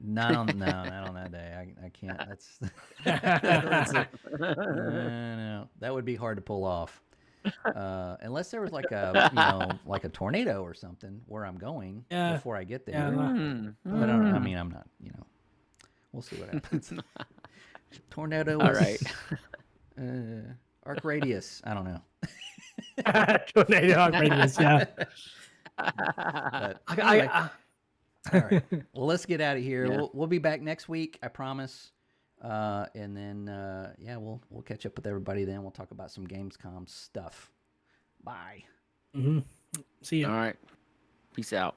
Speaker 1: Not on that day. I can't. No, that would be hard to pull off. Unless there was like a tornado or something where I'm going before I get there.
Speaker 2: Yeah,
Speaker 1: but I'm not. We'll see what happens. Tornado.
Speaker 3: All right.
Speaker 1: Arc radius. I don't know.
Speaker 2: Tornado Arc radius. Yeah.
Speaker 1: But anyway. All right. Well, let's get out of here. Yeah. We'll be back next week, I promise. And then we'll catch up with everybody then. We'll talk about some Gamescom stuff. Bye.
Speaker 2: See you.
Speaker 3: All right. Peace out.